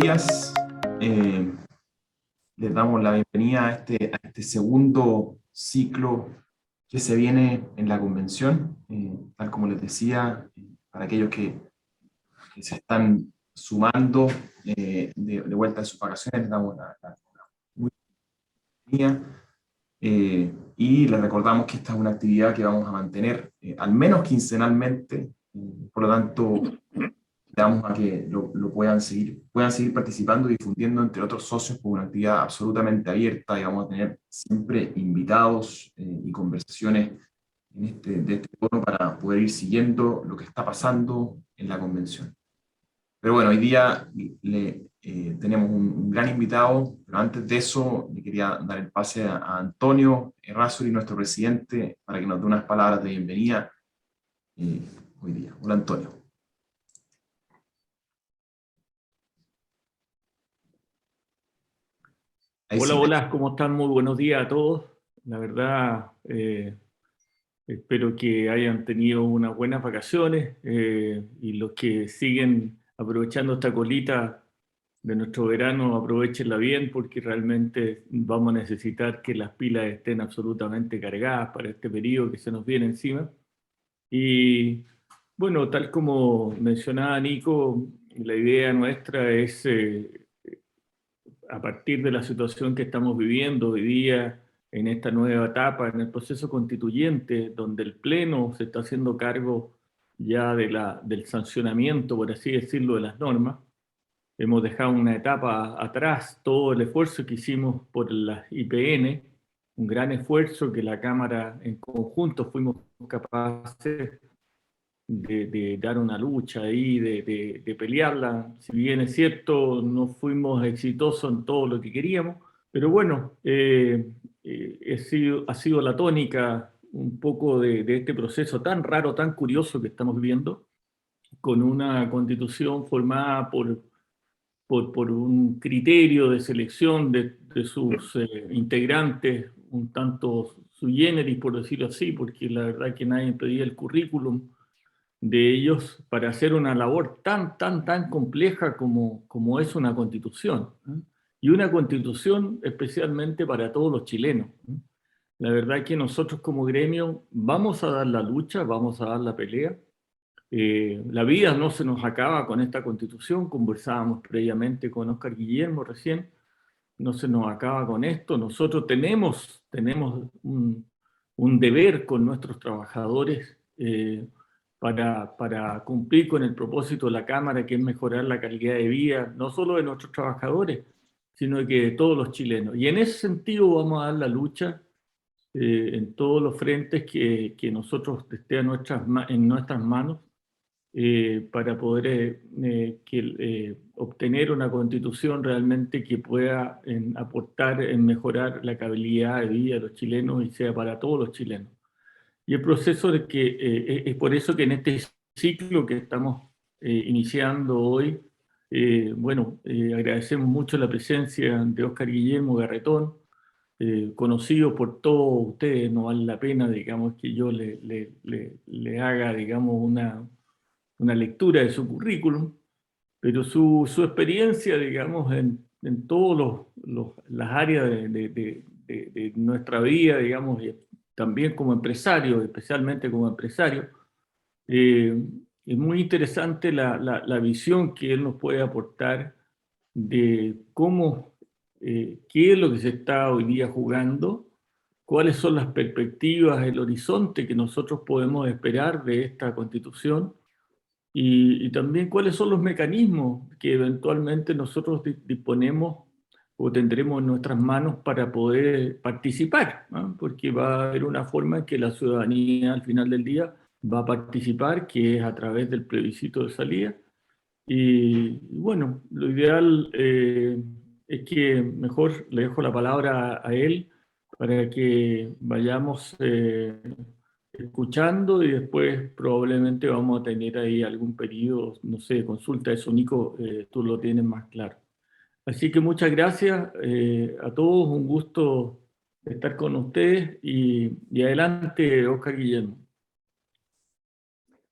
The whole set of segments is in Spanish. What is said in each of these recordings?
días. Eh, Les damos la bienvenida a este segundo ciclo que se viene en la convención. Tal como les decía, para aquellos que se están sumando de vuelta a sus vacaciones, les damos la muy bienvenida. Y les recordamos que esta es una actividad que vamos a mantener al menos quincenalmente. Por lo tanto, invitamos a que lo puedan seguir participando y difundiendo entre otros socios por una actividad absolutamente abierta, y vamos a tener siempre invitados y conversaciones de este tono para poder ir siguiendo lo que está pasando en la convención. Pero bueno, hoy día tenemos un gran invitado, pero antes de eso le quería dar el pase a Antonio Errázuriz, nuestro presidente, para que nos dé unas palabras de bienvenida hoy día. Hola, Antonio. Ahí Hola, sí. hola, ¿cómo están? Muy buenos días a todos. La verdad, espero que hayan tenido unas buenas vacaciones y los que siguen aprovechando esta colita de nuestro verano, aprovechenla bien porque realmente vamos a necesitar que las pilas estén absolutamente cargadas para este periodo que se nos viene encima. Y bueno, tal como mencionaba Nico, la idea nuestra es a partir de la situación que estamos viviendo hoy día en esta nueva etapa, en el proceso constituyente, donde el Pleno se está haciendo cargo ya del sancionamiento, por así decirlo, de las normas. Hemos dejado una etapa atrás todo el esfuerzo que hicimos por las IPN, un gran esfuerzo que la Cámara en conjunto fuimos capaces de dar una lucha ahí, de pelearla. Si bien es cierto, no fuimos exitosos en todo lo que queríamos, pero bueno, ha sido la tónica un poco de este proceso tan raro, tan curioso que estamos viviendo, con una constitución formada por un criterio de selección de sus integrantes, un tanto sui generis, por decirlo así, porque la verdad que nadie pedía el currículum de ellos para hacer una labor tan compleja como es una constitución, ¿eh? Y una constitución especialmente para todos los chilenos, ¿eh? La verdad que nosotros como gremio vamos a dar la lucha, vamos a dar la pelea. La vida no se nos acaba con esta constitución, conversábamos previamente con Óscar Guillermo recién, no se nos acaba con esto. Nosotros tenemos un deber con nuestros trabajadores para cumplir con el propósito de la Cámara, que es mejorar la calidad de vida, no solo de nuestros trabajadores, sino que de todos los chilenos. Y en ese sentido vamos a dar la lucha en todos los frentes que nosotros esté en nuestras manos para poder obtener una constitución realmente que pueda aportar en mejorar la calidad de vida de los chilenos y sea para todos los chilenos. Y el proceso de que es por eso que en este ciclo que estamos iniciando hoy, agradecemos mucho la presencia de Óscar Guillermo Garretón, conocido por todos ustedes. No vale la pena, digamos, que yo le haga, digamos, una lectura de su currículum, pero su experiencia, digamos, en todas las áreas de nuestra vida, digamos, y también como empresario, especialmente como empresario, eh, es muy interesante la visión que él nos puede aportar de cómo, qué es lo que se está hoy día jugando, cuáles son las perspectivas, el horizonte que nosotros podemos esperar de esta constitución y también cuáles son los mecanismos que eventualmente nosotros disponemos o tendremos en nuestras manos para poder participar, ¿no? Porque va a haber una forma en que la ciudadanía al final del día va a participar, que es a través del plebiscito de salida. Y bueno, lo ideal es que mejor le dejo la palabra a él para que vayamos escuchando y después probablemente vamos a tener ahí algún periodo, no sé, de consulta. Eso, Nico, tú lo tienes más claro. Así que muchas gracias a todos, un gusto estar con ustedes y adelante, Óscar Guillermo.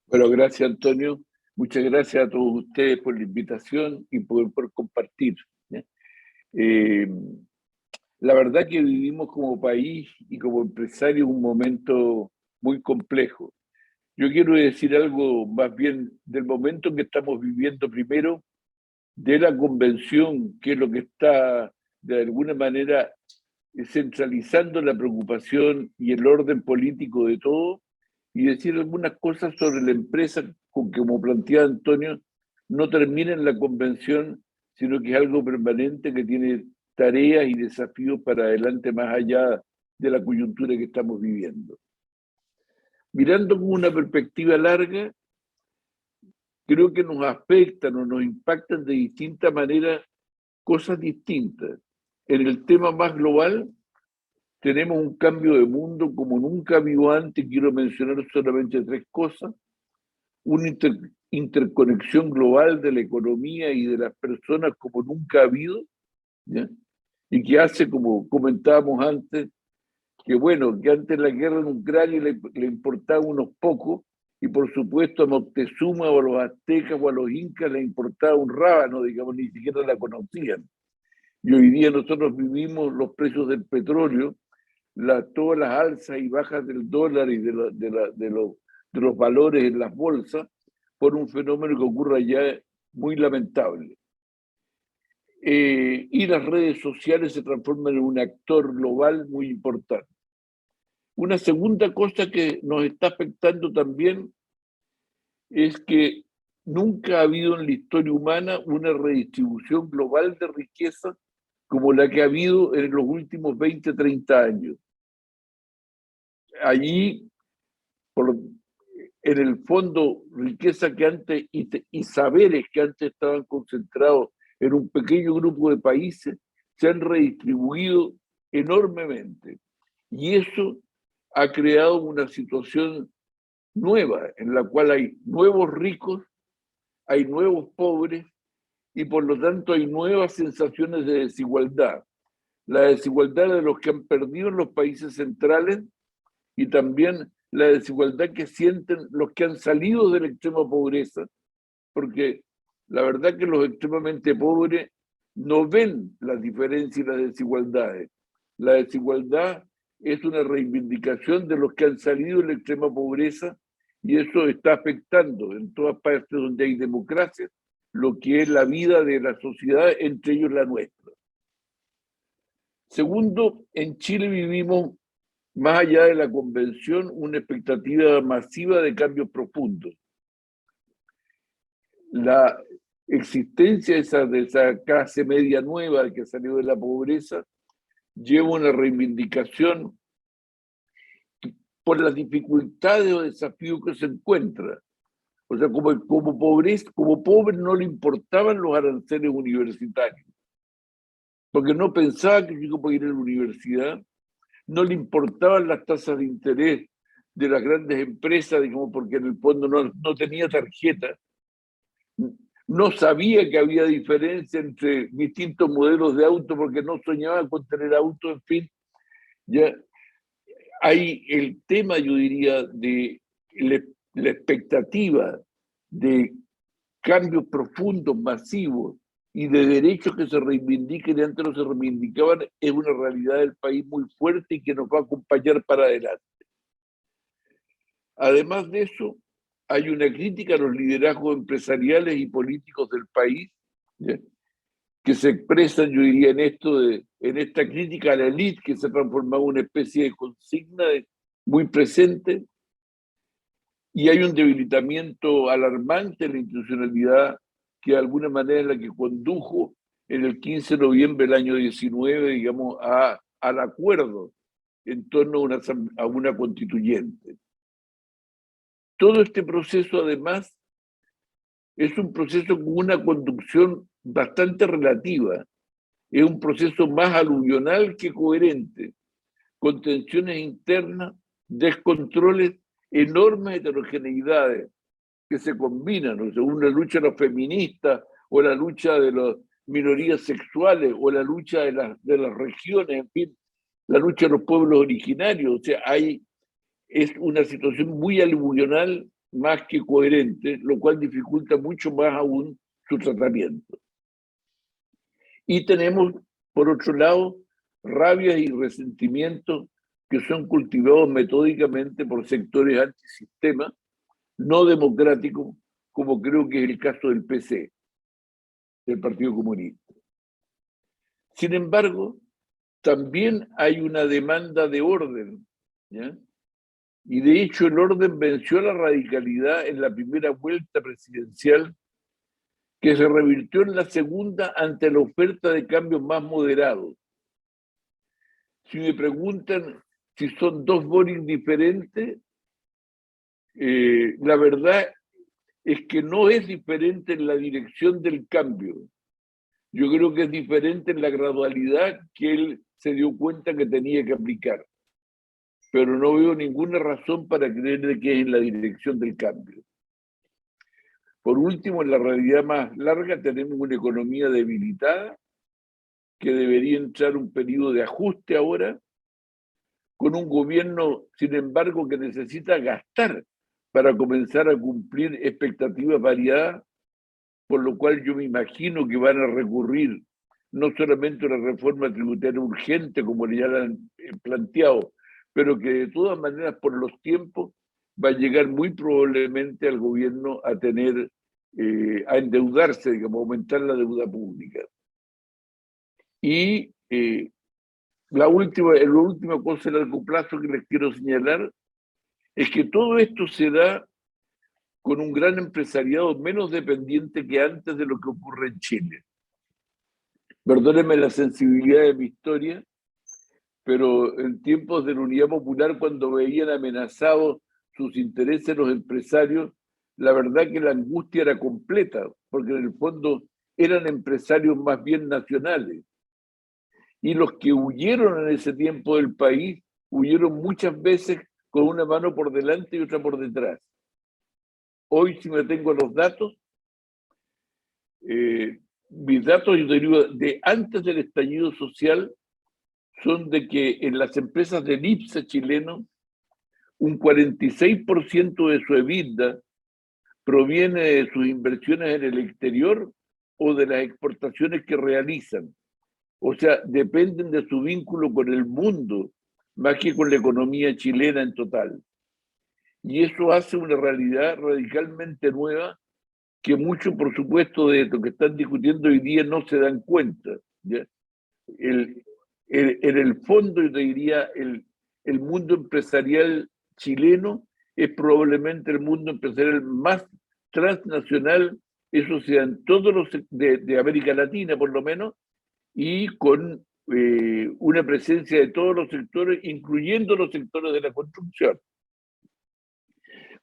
Bueno, gracias Antonio. Muchas gracias a todos ustedes por la invitación y por compartir, ¿ya? La verdad que vivimos como país y como empresarios un momento muy complejo. Yo quiero decir algo más bien del momento que estamos viviendo primero, de la convención, que es lo que está de alguna manera centralizando la preocupación y el orden político de todo, y decir algunas cosas sobre la empresa, con que, como planteaba Antonio, no termina en la convención, sino que es algo permanente que tiene tareas y desafíos para adelante más allá de la coyuntura que estamos viviendo. Mirando con una perspectiva larga, creo que nos afectan o nos impactan de distintas maneras cosas distintas. En el tema más global, tenemos un cambio de mundo como nunca vivo antes. Quiero mencionar solamente tres cosas. Una interconexión global de la economía y de las personas como nunca ha habido, ¿ya? Y que hace, como comentábamos antes, que bueno, que antes la guerra en Ucrania le importaba unos pocos, y por supuesto a Moctezuma o a los aztecas o a los incas le importaba un rábano, digamos, ni siquiera la conocían. Y hoy día nosotros vivimos los precios del petróleo, todas las alzas y bajas del dólar y de los valores en las bolsas, por un fenómeno que ocurre allá muy lamentable. Y las redes sociales se transforman en un actor global muy importante. Una segunda cosa que nos está afectando también es que nunca ha habido en la historia humana una redistribución global de riqueza como la que ha habido en los últimos 20, 30 años. Allí, en el fondo, riqueza que antes y saberes que antes estaban concentrados en un pequeño grupo de países, se han redistribuido enormemente. Y eso ha creado una situación nueva, en la cual hay nuevos ricos, hay nuevos pobres, y por lo tanto hay nuevas sensaciones de desigualdad. La desigualdad de los que han perdido en los países centrales, y también la desigualdad que sienten los que han salido de la extrema pobreza, porque la verdad que los extremadamente pobres no ven las diferencias y las desigualdades. La desigualdad es una reivindicación de los que han salido de la extrema pobreza, y eso está afectando en todas partes donde hay democracia lo que es la vida de la sociedad, entre ellos la nuestra. Segundo, en Chile vivimos, más allá de la convención, una expectativa masiva de cambios profundos. La existencia de esa clase media nueva que salió de la pobreza lleva una reivindicación por las dificultades o desafíos que se encuentra. O sea, como pobre no le importaban los aranceles universitarios, porque no pensaba que yo podía ir a la universidad. No le importaban las tasas de interés de las grandes empresas, digamos, porque en el fondo no tenía tarjeta. No sabía que había diferencia entre distintos modelos de auto, porque no soñaba con tener auto, en fin. Ya hay el tema, yo diría, de la expectativa de cambios profundos, masivos, y de derechos que se reivindiquen y antes no se reivindicaban, es una realidad del país muy fuerte y que nos va a acompañar para adelante. Además de eso, hay una crítica a los liderazgos empresariales y políticos del país, ¿ya?, que se expresan, yo diría, en esta crítica a la élite, que se ha transformado en una especie de consigna muy presente, y hay un debilitamiento alarmante en la institucionalidad, que de alguna manera es la que condujo en el 15 de noviembre del año 19, digamos, al acuerdo en torno a una constituyente. Todo este proceso, además, es un proceso con una conducción bastante relativa. Es un proceso más aluvional que coherente, con tensiones internas, descontroles, enormes heterogeneidades que se combinan, o sea, una lucha de los feministas, o la lucha de las minorías sexuales, o la lucha de las regiones, en fin, la lucha de los pueblos originarios. O sea, es una situación muy aluvional más que coherente, lo cual dificulta mucho más aún su tratamiento. Y tenemos, por otro lado, rabias y resentimientos que son cultivados metódicamente por sectores antisistema, no democráticos, como creo que es el caso del PC, del Partido Comunista. Sin embargo, también hay una demanda de orden, ¿ya? Y de hecho el orden venció la radicalidad en la primera vuelta presidencial, que se revirtió en la segunda ante la oferta de cambios más moderados. Si me preguntan si son dos Boric diferentes, la verdad es que no es diferente en la dirección del cambio. Yo creo que es diferente en la gradualidad que él se dio cuenta que tenía que aplicar. Pero no veo ninguna razón para creer que es en la dirección del cambio. Por último, en la realidad más larga tenemos una economía debilitada que debería entrar un periodo de ajuste ahora, con un gobierno, sin embargo, que necesita gastar para comenzar a cumplir expectativas variadas, por lo cual yo me imagino que van a recurrir no solamente a una reforma tributaria urgente, como ya la han planteado, pero que de todas maneras, por los tiempos, va a llegar muy probablemente al gobierno a tener, a endeudarse, digamos, a aumentar la deuda pública. Y la última cosa a largo plazo que les quiero señalar es que todo esto se da con un gran empresariado menos dependiente que antes de lo que ocurre en Chile. Perdónenme la sensibilidad de mi historia, pero en tiempos de la Unidad Popular, cuando veían amenazados sus intereses los empresarios, la verdad que la angustia era completa, porque en el fondo eran empresarios más bien nacionales. Y los que huyeron en ese tiempo del país, huyeron muchas veces con una mano por delante y otra por detrás. Hoy, si me tengo los datos, mis datos, yo digo, de antes del estallido social, son de que en las empresas del IPSA chileno, un 46% de su EBITDA proviene de sus inversiones en el exterior o de las exportaciones que realizan. O sea, dependen de su vínculo con el mundo, más que con la economía chilena en total. Y eso hace una realidad radicalmente nueva que muchos, por supuesto, de lo que están discutiendo hoy día no se dan cuenta, ¿ya? En el fondo, yo te diría, el mundo empresarial chileno es probablemente el mundo empresarial más transnacional, eso sea en todos los de América Latina por lo menos, y con una presencia de todos los sectores, incluyendo los sectores de la construcción.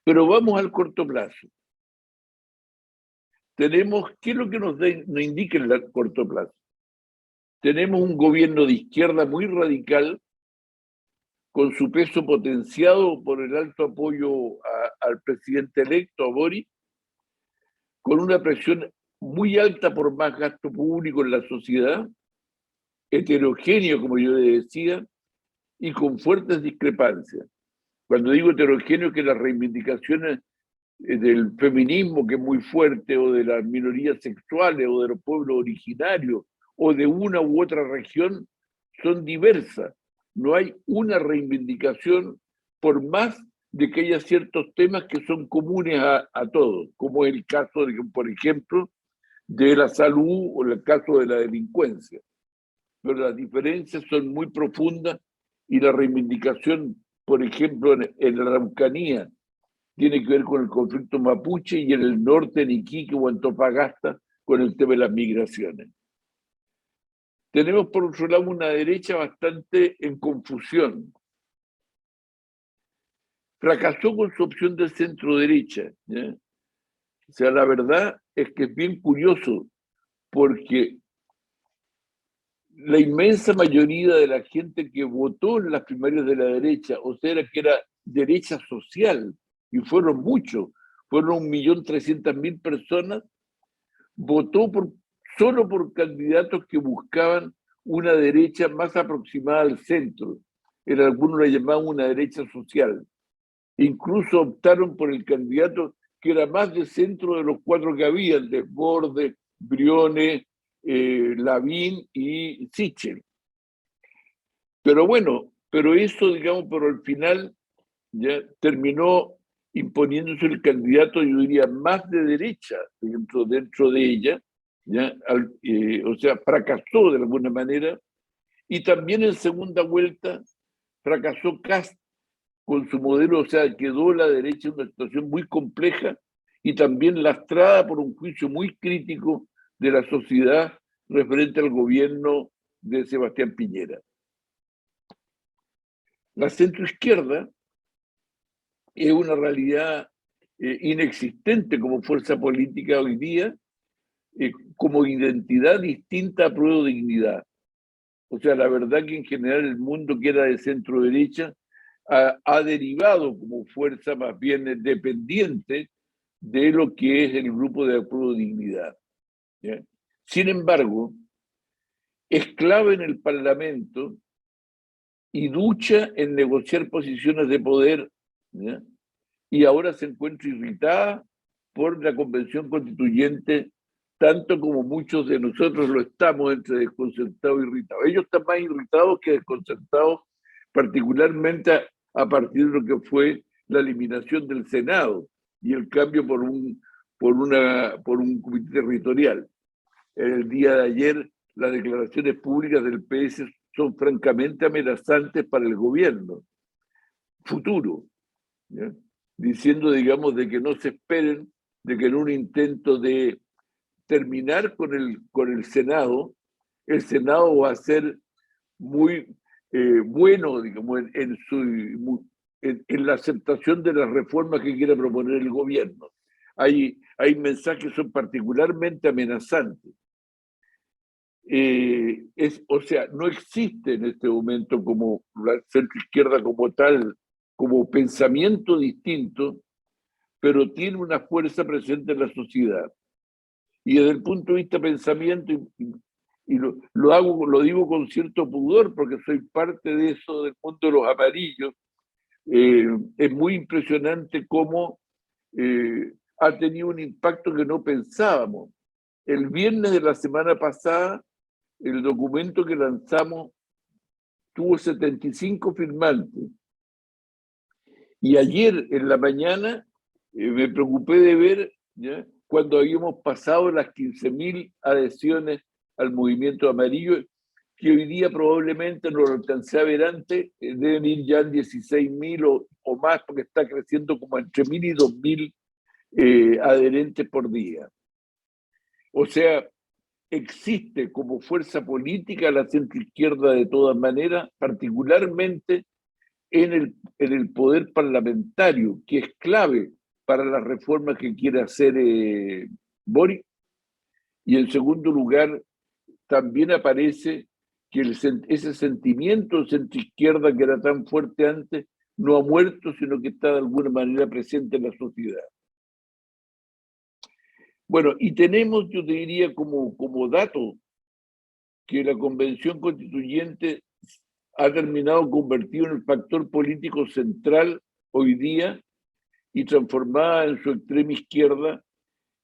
Pero vamos al corto plazo. Tenemos, ¿qué es lo que nos indica el corto plazo? Tenemos un gobierno de izquierda muy radical, con su peso potenciado por el alto apoyo al presidente electo, a Boric, con una presión muy alta por más gasto público en la sociedad, heterogéneo, como yo le decía, y con fuertes discrepancias. Cuando digo heterogéneo, que las reivindicaciones del feminismo, que es muy fuerte, o de las minorías sexuales, o de los pueblos originarios, o de una u otra región, son diversas. No hay una reivindicación, por más de que haya ciertos temas que son comunes a todos, como es el caso, por ejemplo, de la salud o el caso de la delincuencia. Pero las diferencias son muy profundas y la reivindicación, por ejemplo, en la Araucanía, tiene que ver con el conflicto mapuche, y en el norte, en Iquique o Antofagasta, con el tema de las migraciones. Tenemos, por otro lado, una derecha bastante en confusión. Fracasó con su opción de centro-derecha, ¿ya? O sea, la verdad es que es bien curioso, porque la inmensa mayoría de la gente que votó en las primarias de la derecha, o sea, que era derecha social, y fueron muchos, fueron 1.300.000 personas, votó solo por candidatos que buscaban una derecha más aproximada al centro. En algunos la llamaban una derecha social. Incluso optaron por el candidato que era más de centro de los cuatro que había, Desbordes, Briones, Lavín y Sichel. Pero bueno, pero eso, digamos, pero al final ya terminó imponiéndose el candidato, yo diría, más de derecha dentro de ella, ¿ya? O sea, fracasó de alguna manera, y también en segunda vuelta fracasó Kast con su modelo, o sea, quedó la derecha en una situación muy compleja y también lastrada por un juicio muy crítico de la sociedad referente al gobierno de Sebastián Piñera. La centroizquierda es una realidad inexistente como fuerza política hoy día, como identidad distinta a Prueba de Dignidad. O sea, la verdad que en general el mundo que era de centro derecha ha derivado como fuerza más bien dependiente de lo que es el grupo de Prueba de Dignidad. ¿Ya? Sin embargo, es clave en el Parlamento y lucha en negociar posiciones de poder, ¿ya? Y ahora se encuentra irritada por la Convención Constituyente, tanto como muchos de nosotros lo estamos entre desconcertados y irritados. Ellos están más irritados que desconcertados, particularmente a partir de lo que fue la eliminación del Senado y el cambio por un comité territorial. El día de ayer, las declaraciones públicas del PS son francamente amenazantes para el gobierno futuro, ¿ya? Diciendo, digamos, de que no se esperen de que en un intento de terminar con el Senado, el Senado va a ser muy bueno, digamos, en la aceptación de las reformas que quiera proponer el gobierno. Hay mensajes que son particularmente amenazantes. O sea, no existe en este momento como la centroizquierda como tal, como pensamiento distinto, pero tiene una fuerza presente en la sociedad. Y desde el punto de vista de pensamiento, y lo digo con cierto pudor, porque soy parte de eso, del mundo de los amarillos, es muy impresionante cómo ha tenido un impacto que no pensábamos. El viernes de la semana pasada, el documento que lanzamos tuvo 75 firmantes. Y ayer en la mañana me preocupé de ver, ¿ya?, cuando habíamos pasado las 15.000 adhesiones al movimiento amarillo, que hoy día probablemente no lo alcancé a ver antes, deben ir ya en 16.000 o más, porque está creciendo como entre 1.000 y 2.000 adherentes por día. O sea, existe como fuerza política la centroizquierda de todas maneras, particularmente en el poder parlamentario, que es clave para las reformas que quiere hacer Boric. Y en segundo lugar, también aparece que ese sentimiento de centroizquierda que era tan fuerte antes no ha muerto, sino que está de alguna manera presente en la sociedad. Bueno, y tenemos, yo te diría, como dato, que la Convención Constituyente ha terminado convertido en el factor político central hoy día y transformada en su extrema izquierda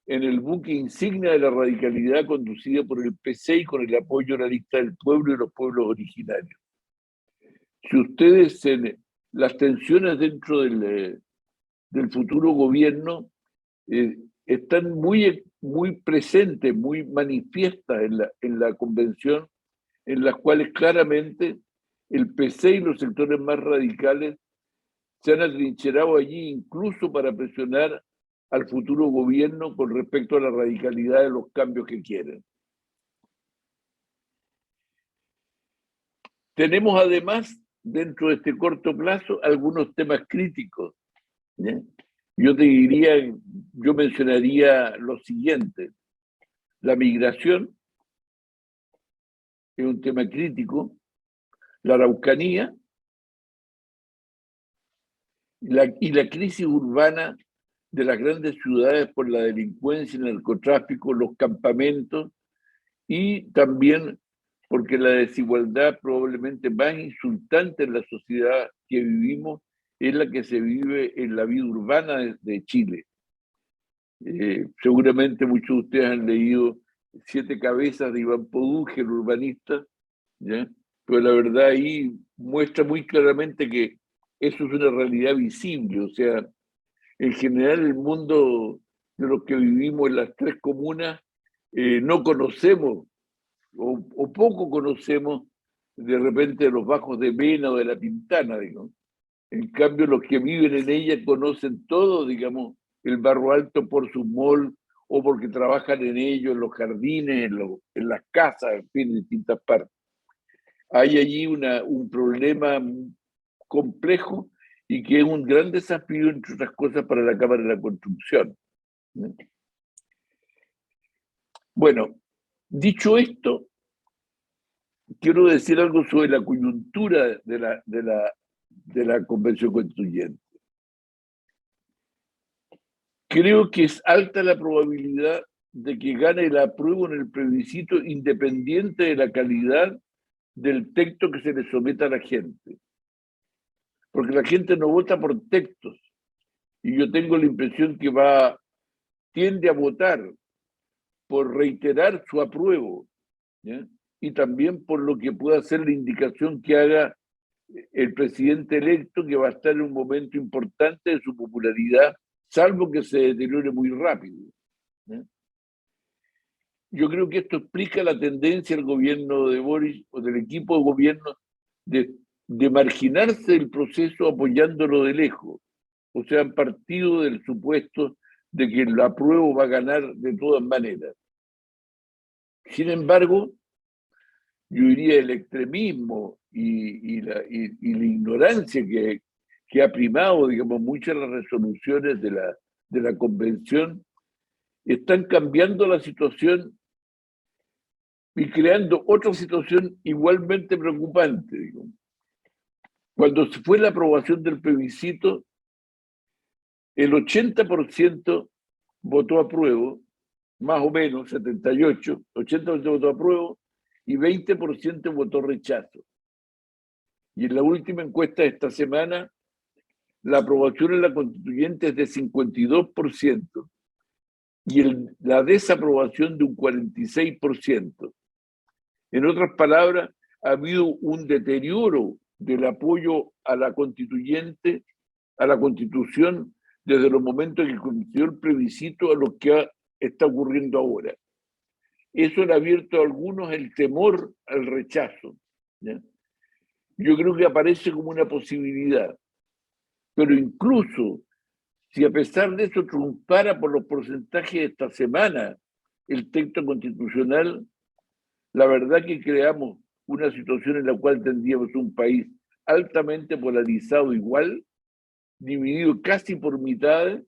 en el buque insignia de la radicalidad conducida por el PC y con el apoyo de la lista del pueblo y los pueblos originarios. Si ustedes, las tensiones dentro del futuro gobierno están muy presentes, muy manifiestas en la convención, en las cuales claramente el PC y los sectores más radicales se han atrincherado allí incluso para presionar al futuro gobierno con respecto a la radicalidad de los cambios que quieren. Tenemos además, dentro de este corto plazo, algunos temas críticos, ¿ya? Yo mencionaría lo siguiente: la migración es un tema crítico, la Araucanía y la crisis urbana de las grandes ciudades por la delincuencia, el narcotráfico, los campamentos, y también porque la desigualdad probablemente más insultante en la sociedad que vivimos es la que se vive en la vida urbana de Chile. Seguramente muchos de ustedes han leído Siete cabezas de Iván Poduje, el urbanista, ¿ya? Pero la verdad ahí muestra muy claramente que eso es una realidad visible. O sea, en general el mundo de los que vivimos en las tres comunas no conocemos o poco conocemos de repente los bajos de Mena o de La Pintana, digamos. En cambio, los que viven en ella conocen todo, digamos, el Barro Alto por su mall o porque trabajan en ello, en los jardines, en las casas, en fin, en distintas partes. Hay allí un problema complejo y que es un gran desafío, entre otras cosas, para la Cámara de la Construcción. Bueno, dicho esto, quiero decir algo sobre la coyuntura de la Convención Constituyente. Creo que es alta la probabilidad de que gane el apruebo en el plebiscito, independiente de la calidad del texto que se le someta a la gente. Porque la gente no vota por textos. Y yo tengo la impresión que tiende a votar por reiterar su apruebo, ¿ya? Y también por lo que pueda ser la indicación que haga el presidente electo, que va a estar en un momento importante de su popularidad, salvo que se deteriore muy rápido, ¿ya? Yo creo que esto explica la tendencia del gobierno de Boris o del equipo de gobierno de marginarse del proceso apoyándolo de lejos. O sea, han partido del supuesto de que el apruebo va a ganar de todas maneras. Sin embargo, yo diría el extremismo y la ignorancia que ha primado, digamos, muchas de las resoluciones de la convención están cambiando la situación y creando otra situación igualmente preocupante. Digamos. Cuando se fue la aprobación del plebiscito, el 80% votó apruebo, más o menos, 78, 80% votó apruebo y 20% votó rechazo. Y en la última encuesta de esta semana, la aprobación en la constituyente es de 52% y la desaprobación de un 46%. En otras palabras, ha habido un deterioro del apoyo a la constituyente, a la constitución, desde los momentos en que comenzó el plebiscito a lo que está ocurriendo ahora. Eso le ha abierto a algunos el temor al rechazo, ¿ya? Yo creo que aparece como una posibilidad, pero incluso si a pesar de eso triunfara por los porcentajes de esta semana el texto constitucional, la verdad que creamos una situación en la cual tendríamos un país altamente polarizado igual, dividido casi por mitad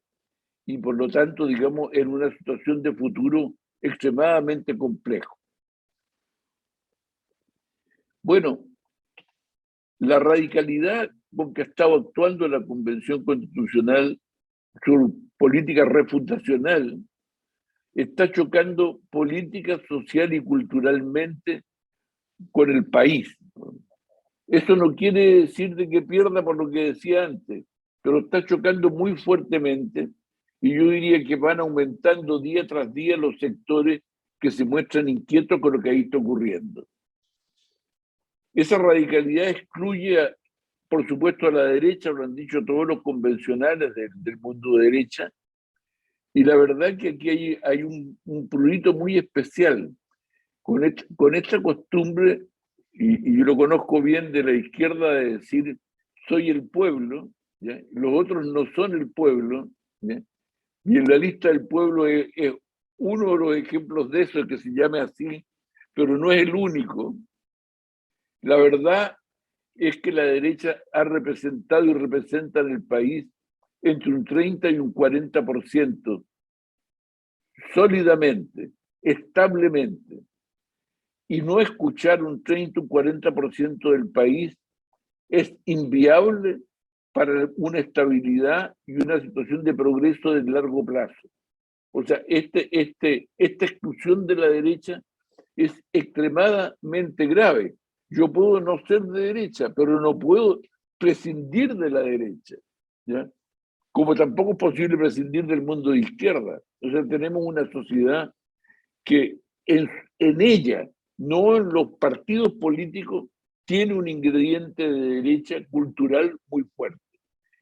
y por lo tanto, digamos, en una situación de futuro extremadamente complejo. Bueno, la radicalidad con que ha estado actuando la Convención Constitucional, su política refundacional, está chocando política, social y culturalmente con el país. Eso no quiere decir de que pierda por lo que decía antes, pero está chocando muy fuertemente y yo diría que van aumentando día tras día los sectores que se muestran inquietos con lo que ahí está ocurriendo. Esa radicalidad excluye, por supuesto, a la derecha, lo han dicho todos los convencionales del mundo de derecha, y la verdad que aquí hay un prurito muy especial con esta costumbre, y yo lo conozco bien de la izquierda, de decir soy el pueblo, ¿ya? Los otros no son el pueblo, ¿ya? Y en la lista del pueblo es uno de los ejemplos de eso, que se llame así, pero no es el único. La verdad es que la derecha ha representado y representa en el país entre un 30 y un 40%, sólidamente, establemente. Y no escuchar un 30 o un 40% del país es inviable para una estabilidad y una situación de progreso de largo plazo. O sea, esta exclusión de la derecha es extremadamente grave. Yo puedo no ser de derecha, pero no puedo prescindir de la derecha, ¿ya? Como tampoco es posible prescindir del mundo de izquierda. O sea, tenemos una sociedad que en ella, no en los partidos políticos, tiene un ingrediente de derecha cultural muy fuerte.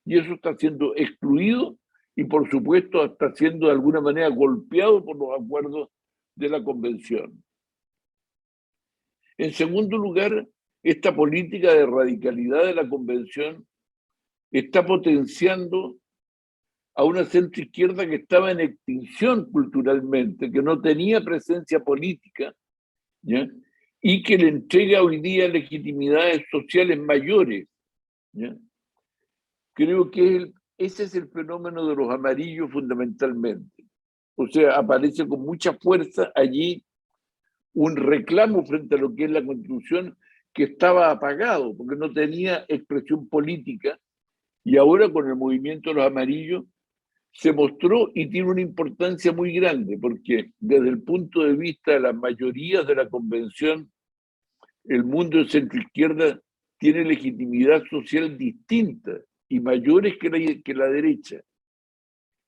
Y eso está siendo excluido y, por supuesto, está siendo de alguna manera golpeado por los acuerdos de la convención. En segundo lugar, esta política de radicalidad de la convención está potenciando a una centroizquierda que estaba en extinción culturalmente, que no tenía presencia política, ¿ya? Y que le entrega hoy día legitimidades sociales mayores, ¿ya? Creo que ese es el fenómeno de los amarillos fundamentalmente. O sea, aparece con mucha fuerza allí un reclamo frente a lo que es la Constitución que estaba apagado, porque no tenía expresión política, y ahora con el movimiento de los amarillos se mostró y tiene una importancia muy grande, porque desde el punto de vista de las mayorías de la convención, el mundo de centroizquierda tiene legitimidad social distinta y mayores que la derecha.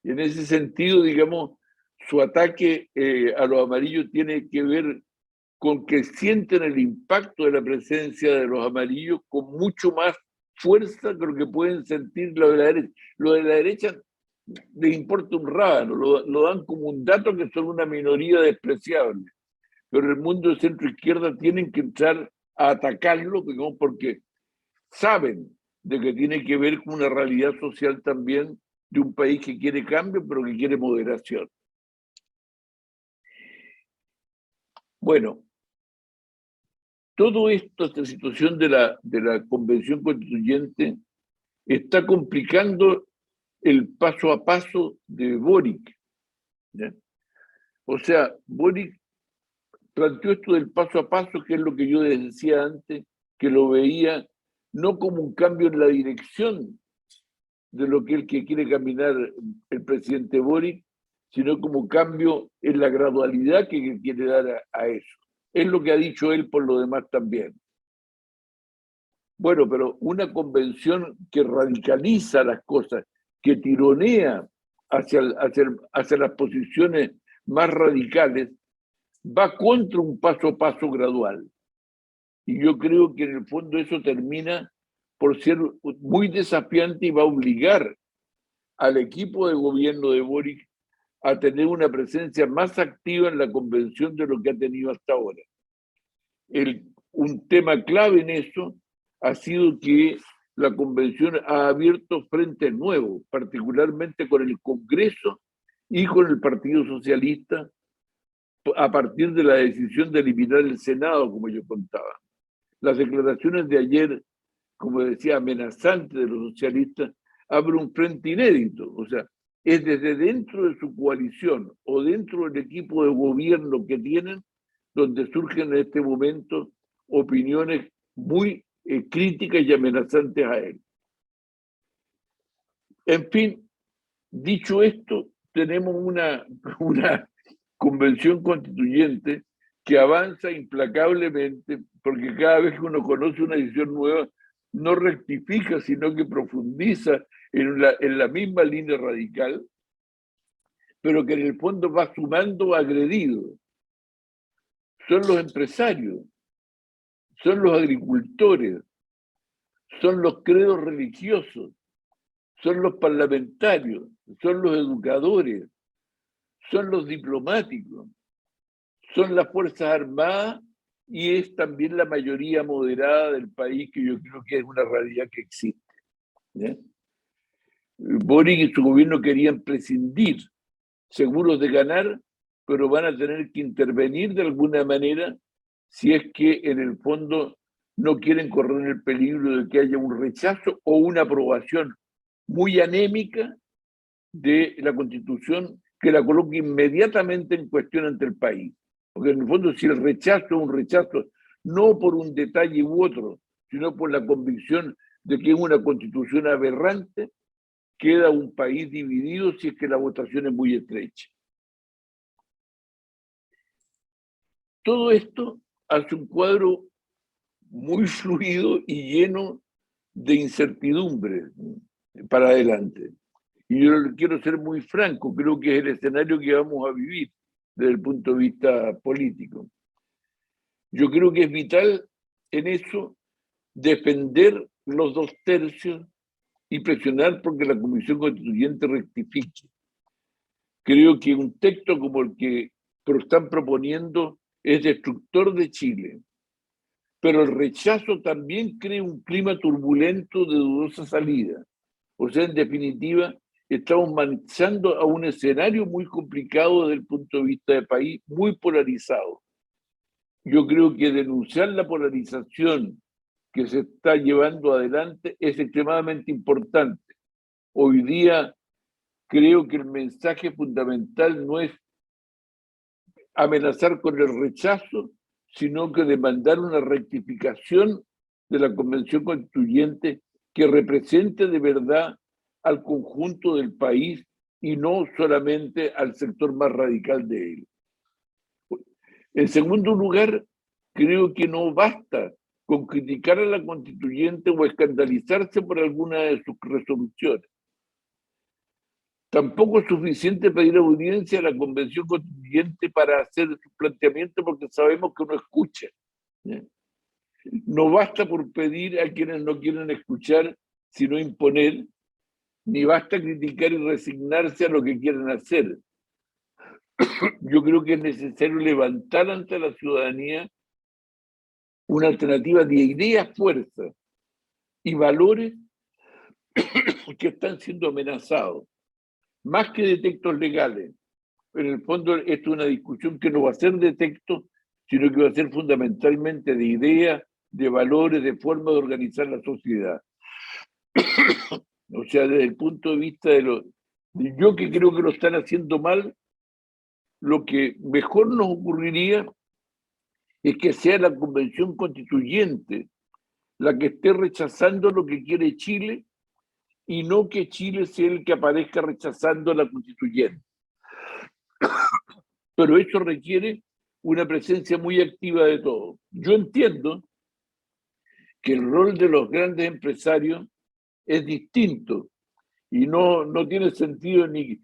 Y en ese sentido, digamos, su ataque a los amarillos tiene que ver con que sienten el impacto de la presencia de los amarillos con mucho más fuerza que lo que pueden sentir lo de la derecha. Lo de la derecha les importa un rábano, lo dan como un dato que son una minoría despreciable. Pero el mundo de centro izquierda tienen que entrar a atacarlo, digamos, porque saben de que tiene que ver con una realidad social también de un país que quiere cambio, pero que quiere moderación. Bueno, todo esto, esta situación de la Convención Constituyente, está complicando el paso a paso de Boric, ¿ya? O sea, Boric planteó esto del paso a paso, que es lo que yo decía antes, que lo veía no como un cambio en la dirección de lo que quiere caminar el presidente Boric, sino como cambio en la gradualidad que quiere dar a eso. Es lo que ha dicho él por lo demás también. Bueno, pero una convención que radicaliza las cosas, que tironea hacia las posiciones más radicales, va contra un paso a paso gradual. Y yo creo que en el fondo eso termina por ser muy desafiante y va a obligar al equipo de gobierno de Boric a tener una presencia más activa en la convención de lo que ha tenido hasta ahora. Un tema clave en eso ha sido que la convención ha abierto frentes nuevos, particularmente con el Congreso y con el Partido Socialista, a partir de la decisión de eliminar el Senado, como yo contaba. Las declaraciones de ayer, como decía, amenazantes de los socialistas, abren un frente inédito. O sea, es desde dentro de su coalición o dentro del equipo de gobierno que tienen donde surgen en este momento opiniones muy críticas y amenazantes a él. En fin, dicho esto, tenemos una convención constituyente que avanza implacablemente, porque cada vez que uno conoce una decisión nueva, no rectifica, sino que profundiza en la misma línea radical, pero que en el fondo va sumando agredidos. Son los empresarios, son los agricultores, son los credos religiosos, son los parlamentarios, son los educadores, son los diplomáticos, son las Fuerzas Armadas y es también la mayoría moderada del país, que yo creo que es una realidad que existe, ¿ya? Boric y su gobierno querían prescindir, seguros de ganar, pero van a tener que intervenir de alguna manera si es que en el fondo no quieren correr el peligro de que haya un rechazo o una aprobación muy anémica de la Constitución que la coloque inmediatamente en cuestión ante el país. Porque en el fondo, si el rechazo es un rechazo no por un detalle u otro, sino por la convicción de que es una Constitución aberrante, queda un país dividido si es que la votación es muy estrecha. Todo esto hace un cuadro muy fluido y lleno de incertidumbre para adelante. Y yo quiero ser muy franco, creo que es el escenario que vamos a vivir desde el punto de vista político. Yo creo que es vital en eso defender los 2/3 y presionar porque la Comisión Constituyente rectifique. Creo que un texto como el que están proponiendo es destructor de Chile, pero el rechazo también crea un clima turbulento de dudosa salida. O sea, en definitiva, estamos marchando a un escenario muy complicado desde el punto de vista del país, muy polarizado. Yo creo que denunciar la polarización que se está llevando adelante es extremadamente importante. Hoy día creo que el mensaje fundamental no es amenazar con el rechazo, sino que demandar una rectificación de la Convención Constituyente que represente de verdad al conjunto del país y no solamente al sector más radical de él. En segundo lugar, creo que no basta con criticar a la Constituyente o escandalizarse por alguna de sus resoluciones. Tampoco es suficiente pedir audiencia a la Convención Constituyente para hacer su planteamiento porque sabemos que no escucha. No basta por pedir a quienes no quieren escuchar, sino imponer, ni basta criticar y resignarse a lo que quieren hacer. Yo creo que es necesario levantar ante la ciudadanía una alternativa de ideas, fuerzas y valores que están siendo amenazados, más que de textos legales. En el fondo, esto es una discusión que no va a ser de texto, sino que va a ser fundamentalmente de ideas, de valores, de forma de organizar la sociedad. O sea, desde el punto de vista de yo que creo que lo están haciendo mal, lo que mejor nos ocurriría es que sea la Convención Constituyente la que esté rechazando lo que quiere Chile y no que Chile sea el que aparezca rechazando la Constituyente. Pero eso requiere una presencia muy activa de todos. Yo entiendo que el rol de los grandes empresarios es distinto y no tiene sentido ni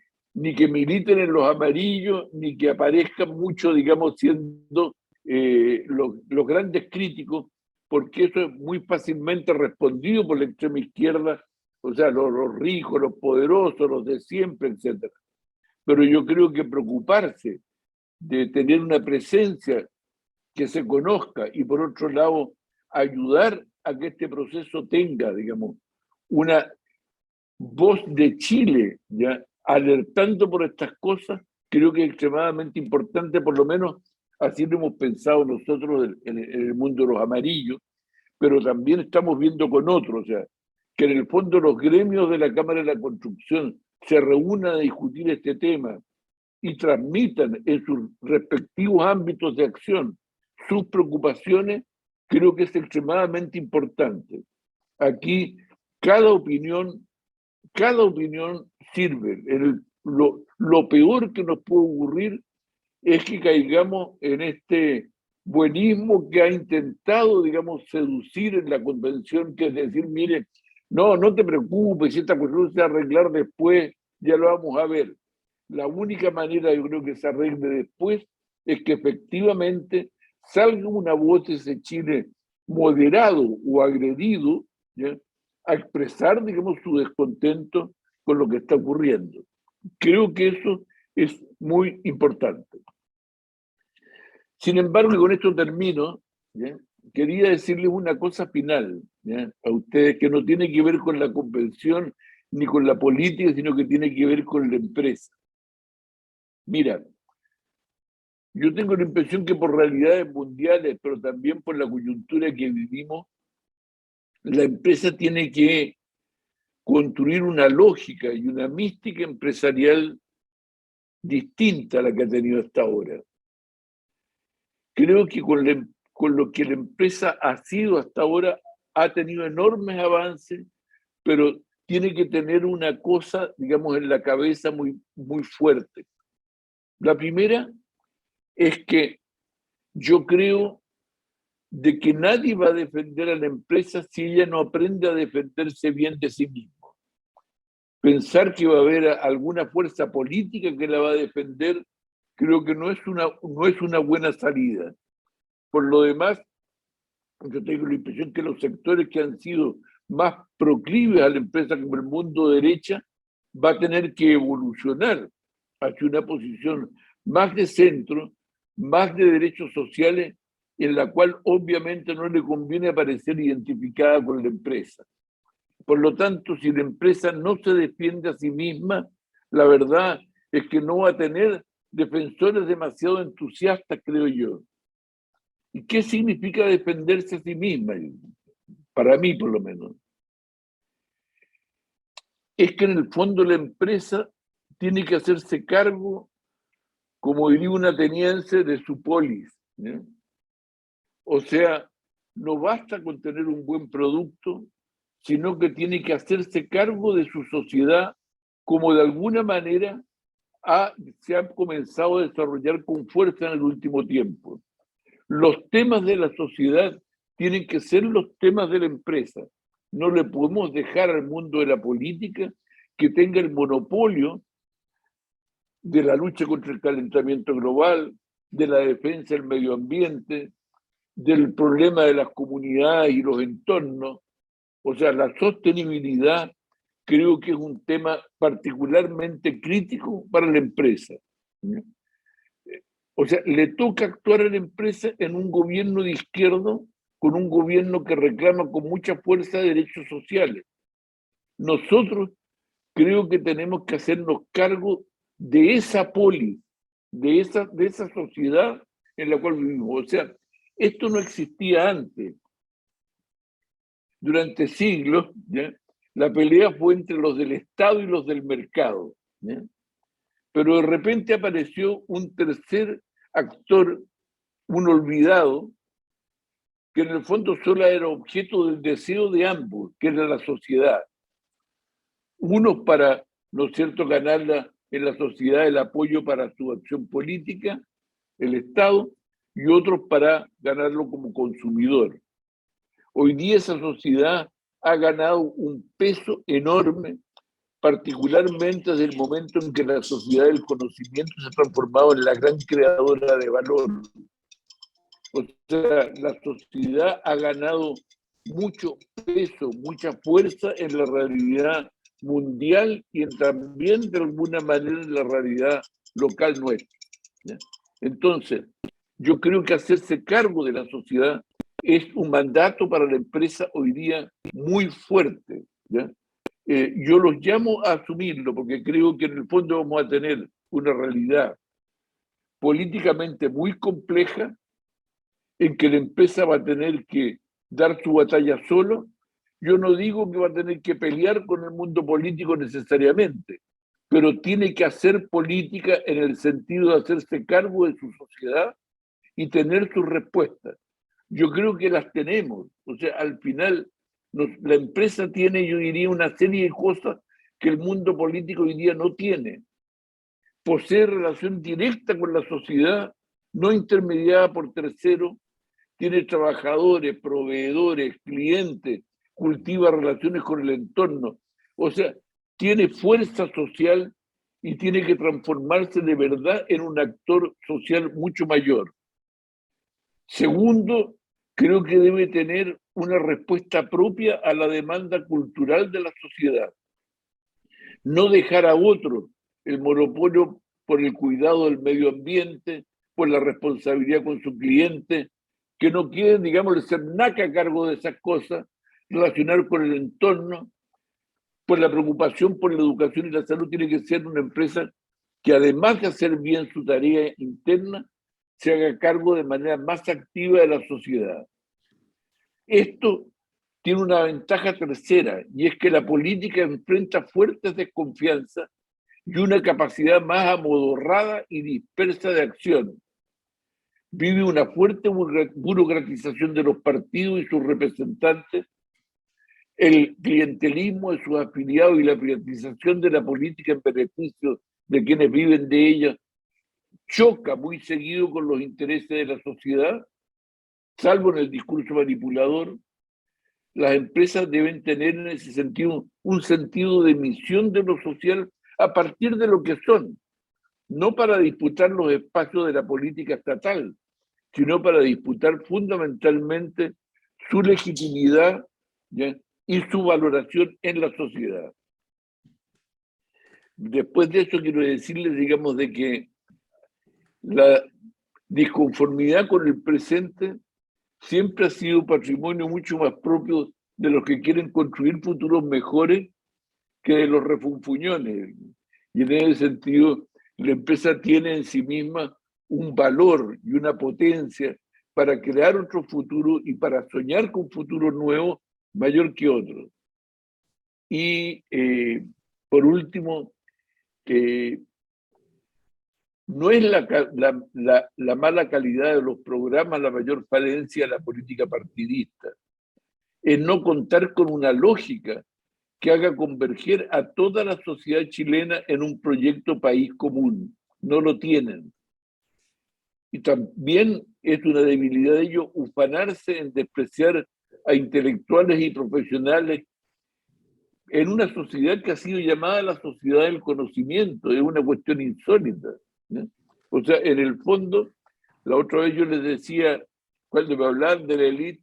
que militen en los amarillos, ni que aparezcan mucho, digamos, siendo los grandes críticos, porque eso es muy fácilmente respondido por la extrema izquierda, o sea, los ricos, los poderosos, los de siempre, etc. Pero yo creo que preocuparse de tener una presencia que se conozca y por otro lado ayudar a que este proceso tenga, digamos, una voz de Chile, ¿ya? Alertando por estas cosas, creo que es extremadamente importante, por lo menos así lo hemos pensado nosotros en el mundo de los amarillos, pero también estamos viendo con otros, o sea, que en el fondo los gremios de la Cámara de la Construcción se reúnan a discutir este tema y transmitan en sus respectivos ámbitos de acción sus preocupaciones, creo que es extremadamente importante. Aquí cada opinión sirve. Lo peor que nos puede ocurrir es que caigamos en este buenismo que ha intentado, digamos, seducir en la convención, que es decir, mire, no te preocupes, si esta cuestión se va a arreglar después, ya lo vamos a ver. La única manera, yo creo, que se arregle después es que efectivamente salga una voz de ese Chile moderado o agredido, ¿ya?, a expresar, digamos, su descontento con lo que está ocurriendo. Creo que eso es muy importante. Sin embargo, y con esto termino, ¿ya?, quería decirles una cosa final, ¿ya?, a ustedes, que no tiene que ver con la convención ni con la política, sino que tiene que ver con la empresa. Mira, yo tengo la impresión que por realidades mundiales, pero también por la coyuntura que vivimos, la empresa tiene que construir una lógica y una mística empresarial distinta a la que ha tenido hasta ahora. Creo que con lo que la empresa ha sido hasta ahora ha tenido enormes avances, pero tiene que tener una cosa, digamos, en la cabeza muy, muy fuerte. La primera es que yo creo de que nadie va a defender a la empresa si ella no aprende a defenderse bien de sí mismo. Pensar que va a haber alguna fuerza política que la va a defender, creo que no es una buena salida. Por lo demás, yo tengo la impresión que los sectores que han sido más proclives a la empresa como el mundo derecha va a tener que evolucionar hacia una posición más de centro, más de derechos sociales, en la cual obviamente no le conviene aparecer identificada con la empresa. Por lo tanto, si la empresa no se defiende a sí misma, la verdad es que no va a tener defensores demasiado entusiastas, creo yo. ¿Y qué significa defenderse a sí misma? Para mí, por lo menos. Es que en el fondo la empresa tiene que hacerse cargo, como diría un ateniense, de su polis, ¿no? O sea, no basta con tener un buen producto, sino que tiene que hacerse cargo de su sociedad, como de alguna manera se ha comenzado a desarrollar con fuerza en el último tiempo. Los temas de la sociedad tienen que ser los temas de la empresa. No le podemos dejar al mundo de la política que tenga el monopolio de la lucha contra el calentamiento global, de la defensa del medio ambiente, del problema de las comunidades y los entornos. O sea, la sostenibilidad creo que es un tema particularmente crítico para la empresa. O sea, le toca actuar a la empresa en un gobierno de izquierda, con un gobierno que reclama con mucha fuerza derechos sociales. Nosotros creo que tenemos que hacernos cargo de esa polis, de esa sociedad en la cual vivimos. O sea, esto no existía antes. Durante siglos, ¿ya?, la pelea fue entre los del Estado y los del mercado, ¿ya? Pero de repente apareció un tercer actor, un olvidado, que en el fondo solo era objeto del deseo de ambos, que era la sociedad. Unos para, ¿no es cierto?, ganarla en la sociedad el apoyo para su acción política, el Estado, y otros para ganarlo como consumidor. Hoy día esa sociedad ha ganado un peso enorme, particularmente desde el momento en que la sociedad del conocimiento se ha transformado en la gran creadora de valor. O sea, la sociedad ha ganado mucho peso, mucha fuerza en la realidad mundial y también de alguna manera en la realidad local nuestra, ¿ya? Entonces, yo creo que hacerse cargo de la sociedad es un mandato para la empresa hoy día muy fuerte, ¿ya? Yo los llamo a asumirlo porque creo que en el fondo vamos a tener una realidad políticamente muy compleja en que la empresa va a tener que dar su batalla solo. Yo no digo que va a tener que pelear con el mundo político necesariamente, pero tiene que hacer política en el sentido de hacerse cargo de su sociedad y tener sus respuestas. Yo creo que las tenemos. O sea, al final la empresa tiene, yo diría, una serie de cosas que el mundo político hoy día no tiene. Posee relación directa con la sociedad, no intermediada por terceros, tiene trabajadores, proveedores, clientes, cultiva relaciones con el entorno. O sea, tiene fuerza social y tiene que transformarse de verdad en un actor social mucho mayor. Segundo, creo que debe tener una respuesta propia a la demanda cultural de la sociedad. No dejar a otros el monopolio por el cuidado del medio ambiente, por la responsabilidad con su cliente, que no quieren, digamos, ser naca a cargo de esas cosas, relacionar con el entorno, por la preocupación por la educación y la salud. Tiene que ser una empresa que, además de hacer bien su tarea interna, se haga cargo de manera más activa de la sociedad. Esto tiene una ventaja tercera, y es que la política enfrenta fuertes desconfianzas y una capacidad más amodorrada y dispersa de acción. Vive una fuerte burocratización de los partidos y sus representantes, el clientelismo de sus afiliados y la privatización de la política en beneficio de quienes viven de ella choca muy seguido con los intereses de la sociedad. salvo en el discurso manipulador, las empresas deben tener en ese sentido un sentido de misión de lo social a partir de lo que son, no para disputar los espacios de la política estatal, sino para disputar fundamentalmente su legitimidad, ¿ya?, y su valoración en la sociedad. Después de eso quiero decirles, digamos, de que la disconformidad con el presente siempre ha sido patrimonio mucho más propio de los que quieren construir futuros mejores que de los refunfuñones. Y en ese sentido, la empresa tiene en sí misma un valor y una potencia para crear otro futuro y para soñar con futuros nuevos mayor que otros. Y por último, no es la mala calidad de los programas la mayor falencia de la política partidista, es no contar con una lógica que haga converger a toda la sociedad chilena en un proyecto país común. No lo tienen. Y también es una debilidad de ellos ufanarse en despreciar a intelectuales y profesionales en una sociedad que ha sido llamada la sociedad del conocimiento. Es una cuestión insólita, ¿no? O sea, en el fondo, la otra vez yo les decía, cuando me hablaban de la élite,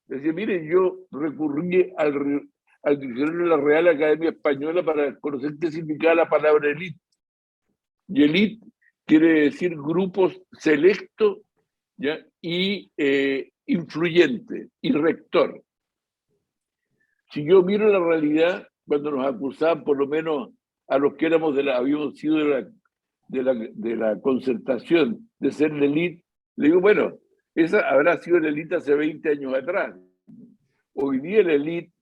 decía, miren, yo recurrí al diccionario de la Real Academia Española para conocer qué significaba la palabra élite. Y élite quiere decir grupos selectos, ¿ya?, y influyente y rector. Si yo miro la realidad, cuando nos acusaban, por lo menos a los que habíamos sido de la concertación, de ser la élite, le digo, bueno, esa habrá sido la élite hace 20 años atrás. Hoy día la élite,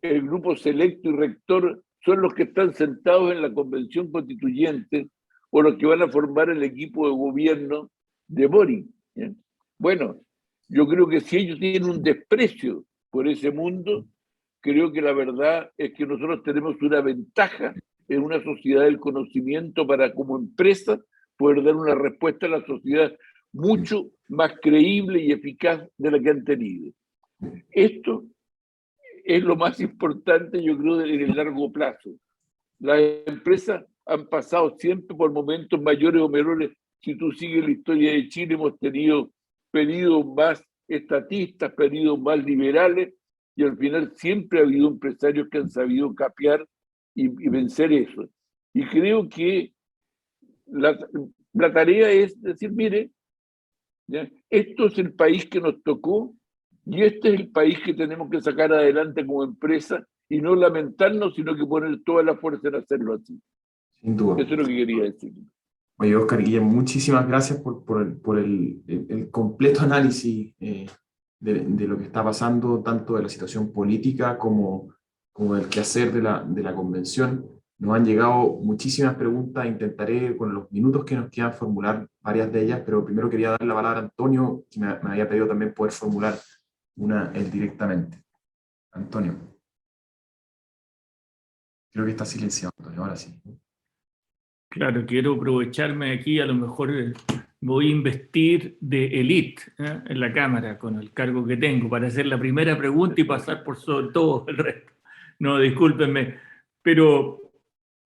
el grupo selecto y rector, son los que están sentados en la convención constituyente o los que van a formar el equipo de gobierno de Boric, ¿eh? Bueno, yo creo que si ellos tienen un desprecio por ese mundo, creo que la verdad es que nosotros tenemos una ventaja en una sociedad del conocimiento para, como empresa, poder dar una respuesta a la sociedad mucho más creíble y eficaz de la que han tenido. Esto es lo más importante, yo creo, en el largo plazo. Las empresas han pasado siempre por momentos mayores o menores. Si tú sigues la historia de Chile, hemos tenido periodos más estatistas, periodos más liberales, y al final siempre ha habido empresarios que han sabido capear y vencer eso. Y creo que la tarea es decir, mire, ¿ya?, esto es el país que nos tocó y este es el país que tenemos que sacar adelante como empresa y no lamentarnos, sino que poner toda la fuerza en hacerlo así. Sin duda. Eso es lo que quería decir. Oye, Oscar Guillén, muchísimas gracias por el completo análisis de lo que está pasando, tanto de la situación política como del quehacer de la convención. Nos han llegado muchísimas preguntas, intentaré con los minutos que nos quedan formular varias de ellas, pero primero quería dar la palabra a Antonio, que me había pedido también poder formular una él directamente. Antonio. Creo que está silenciado, Antonio, ahora sí. Claro, quiero aprovecharme aquí, a lo mejor voy a investir de élite en la Cámara con el cargo que tengo para hacer la primera pregunta y pasar por sobre todo el resto. No, discúlpenme, pero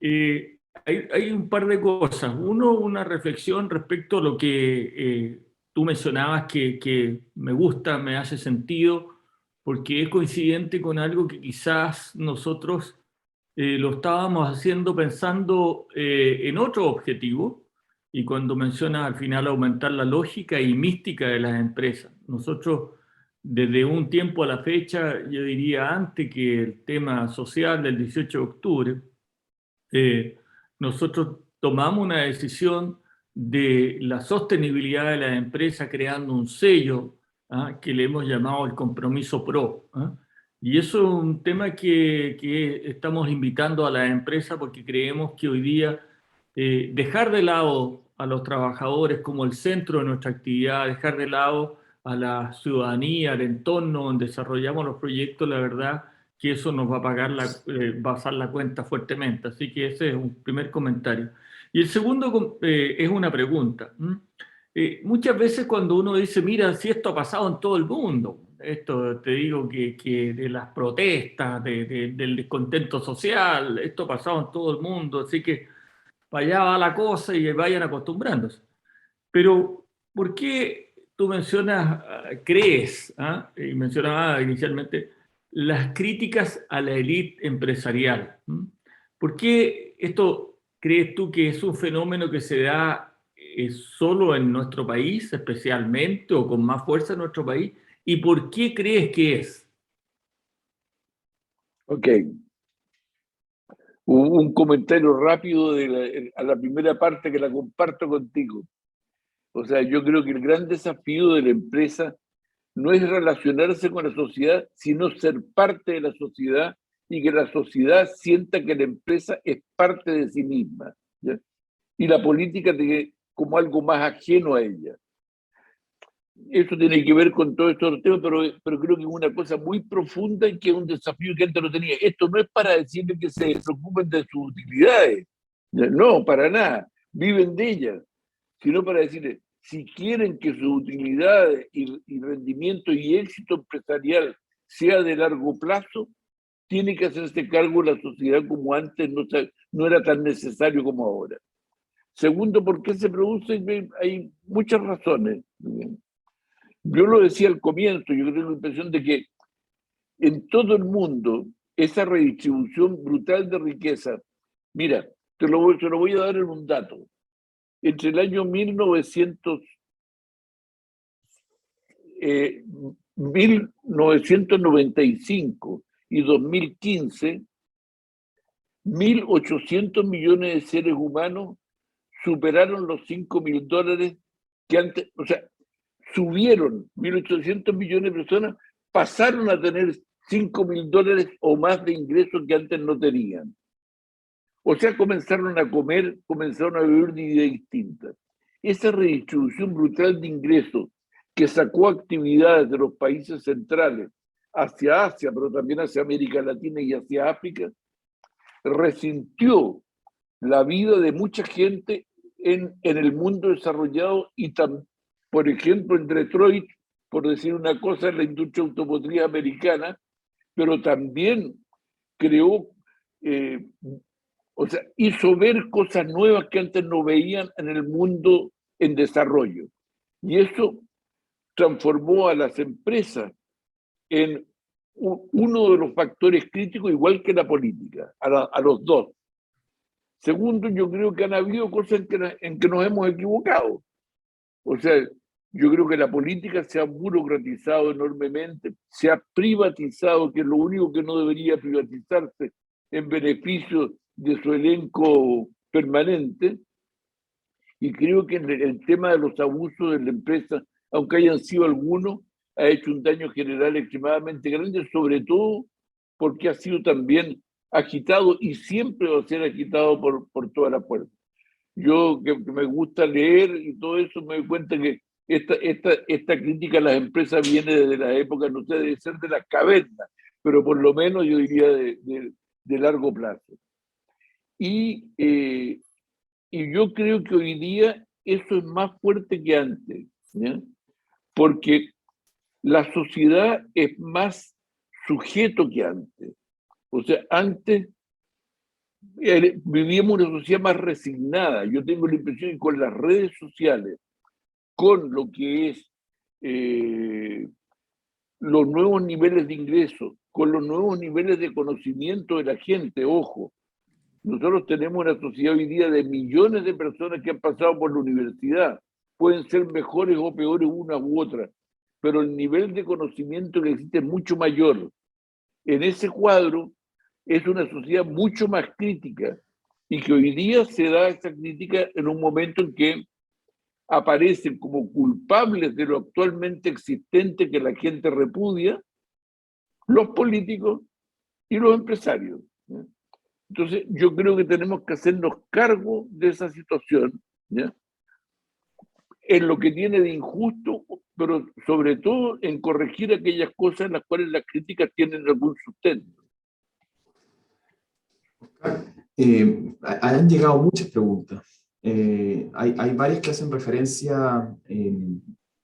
hay un par de cosas. Uno, una reflexión respecto a lo que tú mencionabas que me gusta, me hace sentido, porque es coincidente con algo que quizás nosotros lo estábamos haciendo pensando en otro objetivo, y cuando mencionas al final aumentar la lógica y mística de las empresas. Nosotros, desde un tiempo a la fecha, yo diría antes que el tema social del 18 de octubre, nosotros tomamos una decisión de la sostenibilidad de las empresas creando un sello que le hemos llamado el compromiso PRO. Y eso es un tema que estamos invitando a las empresas porque creemos que hoy día dejar de lado a los trabajadores como el centro de nuestra actividad, dejar de lado a la ciudadanía, al entorno donde desarrollamos los proyectos, la verdad que eso nos va a pasar la cuenta fuertemente. Así que ese es un primer comentario. Y el segundo es una pregunta. Muchas veces cuando uno dice, mira, si esto ha pasado en todo el mundo, esto te digo que de las protestas, del descontento social, esto ha pasado en todo el mundo, así que para allá va la cosa y vayan acostumbrándose. Pero, ¿por qué tú mencionas, crees, y mencionabas inicialmente, las críticas a la élite empresarial? ¿Por qué esto crees tú que es un fenómeno que se da solo en nuestro país, especialmente, o con más fuerza en nuestro país? ¿Y por qué crees que es? Ok. Un comentario rápido a la primera parte que la comparto contigo. O sea, yo creo que el gran desafío de la empresa no es relacionarse con la sociedad, sino ser parte de la sociedad y que la sociedad sienta que la empresa es parte de sí misma, ¿ya? Y la política como algo más ajeno a ella. Eso tiene que ver con todo estos temas, pero creo que es una cosa muy profunda y que es un desafío que antes no tenía. Esto no es para decirle que se preocupen de sus utilidades, no, para nada, viven de ellas, sino para decirle, si quieren que sus utilidades y rendimiento y éxito empresarial sea de largo plazo, tiene que hacerse cargo de la sociedad como antes no era tan necesario como ahora. Segundo, ¿por qué se produce? Hay muchas razones. Yo lo decía al comienzo, yo tengo la impresión de que en todo el mundo esa redistribución brutal de riqueza, mira, te lo voy a dar en un dato. Entre el año 1995 y 2015, 1.800 millones de seres humanos superaron los $5.000 que antes, o sea, subieron 1.800 millones de personas, pasaron a tener $5.000 o más de ingresos que antes no tenían. O sea, comenzaron a comer, comenzaron a vivir de vida distinta. Esa redistribución brutal de ingresos que sacó actividades de los países centrales hacia Asia, pero también hacia América Latina y hacia África, resintió la vida de mucha gente en el mundo desarrollado y también, por ejemplo, en Detroit, por decir una cosa, en la industria automotriz americana, pero también creó, o sea, hizo ver cosas nuevas que antes no veían en el mundo en desarrollo. Y eso transformó a las empresas en uno de los factores críticos, igual que la política, a los dos. Segundo, yo creo que han habido cosas en que nos hemos equivocado. O sea, yo creo que la política se ha burocratizado enormemente, se ha privatizado, que es lo único que no debería privatizarse en beneficio de su elenco permanente. Y creo que el tema de los abusos de la empresa, aunque hayan sido algunos, ha hecho un daño general extremadamente grande, sobre todo porque ha sido también agitado y siempre va a ser agitado por toda la fuerza. Yo que me gusta leer y todo eso, me doy cuenta que esta crítica a las empresas viene desde la época, no sé, debe ser de las cavernas, pero por lo menos yo diría de largo plazo. Y yo creo que hoy día eso es más fuerte que antes, ¿ya? Porque la sociedad es más sujeto que antes. O sea, antes vivíamos una sociedad más resignada. Yo tengo la impresión que con las redes sociales, con lo que es los nuevos niveles de ingresos, con los nuevos niveles de conocimiento de la gente, ojo, nosotros tenemos una sociedad hoy día de millones de personas que han pasado por la universidad. Pueden ser mejores o peores una u otra, pero el nivel de conocimiento que existe es mucho mayor. En ese cuadro es una sociedad mucho más crítica y que hoy día se da esa crítica en un momento en que aparecen como culpables de lo actualmente existente que la gente repudia los políticos y los empresarios. Entonces, yo creo que tenemos que hacernos cargo de esa situación, ¿ya? En lo que tiene de injusto, pero sobre todo en corregir aquellas cosas en las cuales las críticas tienen algún sustento. Han llegado muchas preguntas. hay varias que hacen referencia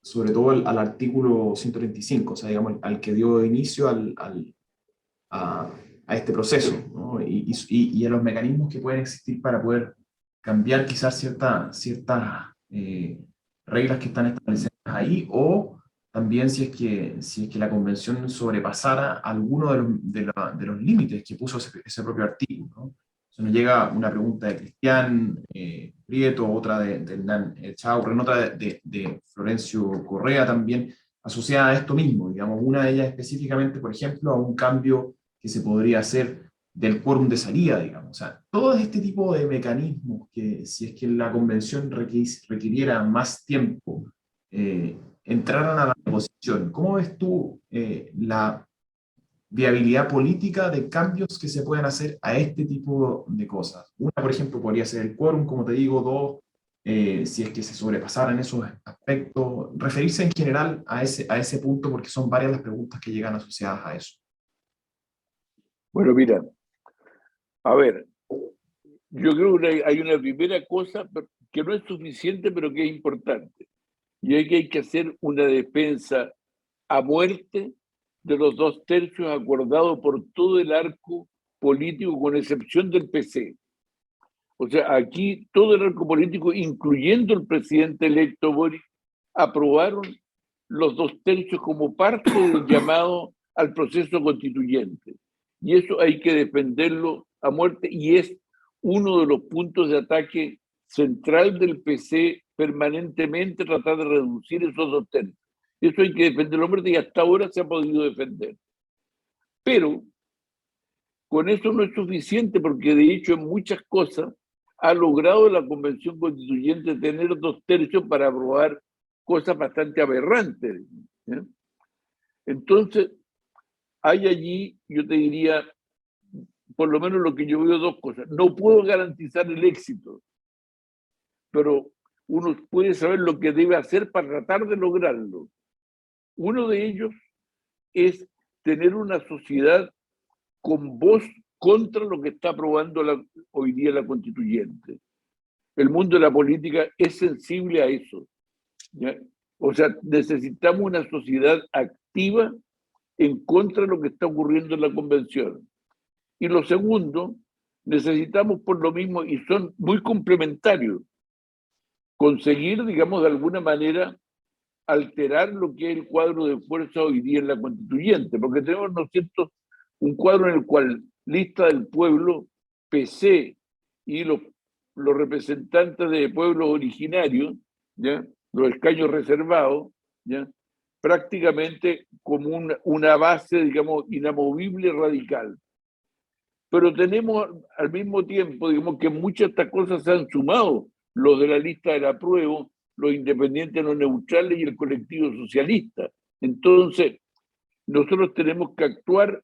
sobre todo al artículo 135, o sea, digamos, al que dio inicio a, a este proceso, ¿no? Y a los mecanismos que pueden existir para poder cambiar quizás ciertas reglas que están establecidas ahí, o también si es que la convención sobrepasara alguno de los límites que puso ese propio artículo, ¿no? Se nos llega una pregunta de Cristian Prieto, otra de Hernán Chaurren, otra de Florencio Correa también, asociada a esto mismo, digamos, una de ellas específicamente, por ejemplo, a un cambio que se podría hacer del quórum de salida, digamos. O sea, todo este tipo de mecanismos que, si es que la convención requiriera más tiempo, entraran a la negociación. ¿Cómo ves tú la viabilidad política de cambios que se pueden hacer a este tipo de cosas? Una, por ejemplo, podría ser el quórum, como te digo. Dos, si es que se sobrepasaran esos aspectos. Referirse en general a ese punto, porque son varias las preguntas que llegan asociadas a eso. Bueno, mira, a ver, yo creo que hay una primera cosa que no es suficiente, pero que es importante. Y es que hay que hacer una defensa a muerte de los 2/3 acordados por todo el arco político, con excepción del PC. O sea, aquí todo el arco político, incluyendo el presidente electo Boric, aprobaron los 2/3 como parte del llamado al proceso constituyente. Y eso hay que defenderlo a muerte, y es uno de los puntos de ataque central del PC, permanentemente tratar de reducir esos 2/3. Eso hay que defenderlo a muerte, y hasta ahora se ha podido defender. Pero con eso no es suficiente, porque de hecho en muchas cosas ha logrado la Convención Constituyente tener 2/3 para aprobar cosas bastante aberrantes, ¿eh? Entonces, hay allí, yo te diría, por lo menos lo que yo veo, dos cosas. No puedo garantizar el éxito, pero uno puede saber lo que debe hacer para tratar de lograrlo. Uno de ellos es tener una sociedad con voz contra lo que está aprobando hoy día la constituyente. El mundo de la política es sensible a eso, ¿ya? O sea, necesitamos una sociedad activa en contra de lo que está ocurriendo en la convención. Y lo segundo, necesitamos por lo mismo, y son muy complementarios, conseguir, digamos, de alguna manera, alterar lo que es el cuadro de fuerza hoy día en la constituyente, porque tenemos, ¿no es cierto?, un cuadro en el cual Lista del Pueblo, PC y los representantes de pueblos originarios, ¿ya?, los escaños reservados, ¿ya?, prácticamente como una base, digamos, inamovible, radical. Pero tenemos al mismo tiempo, digamos, que muchas de estas cosas se han sumado, los de la lista del apruebo, los independientes no neutrales y el colectivo socialista. Entonces, nosotros tenemos que actuar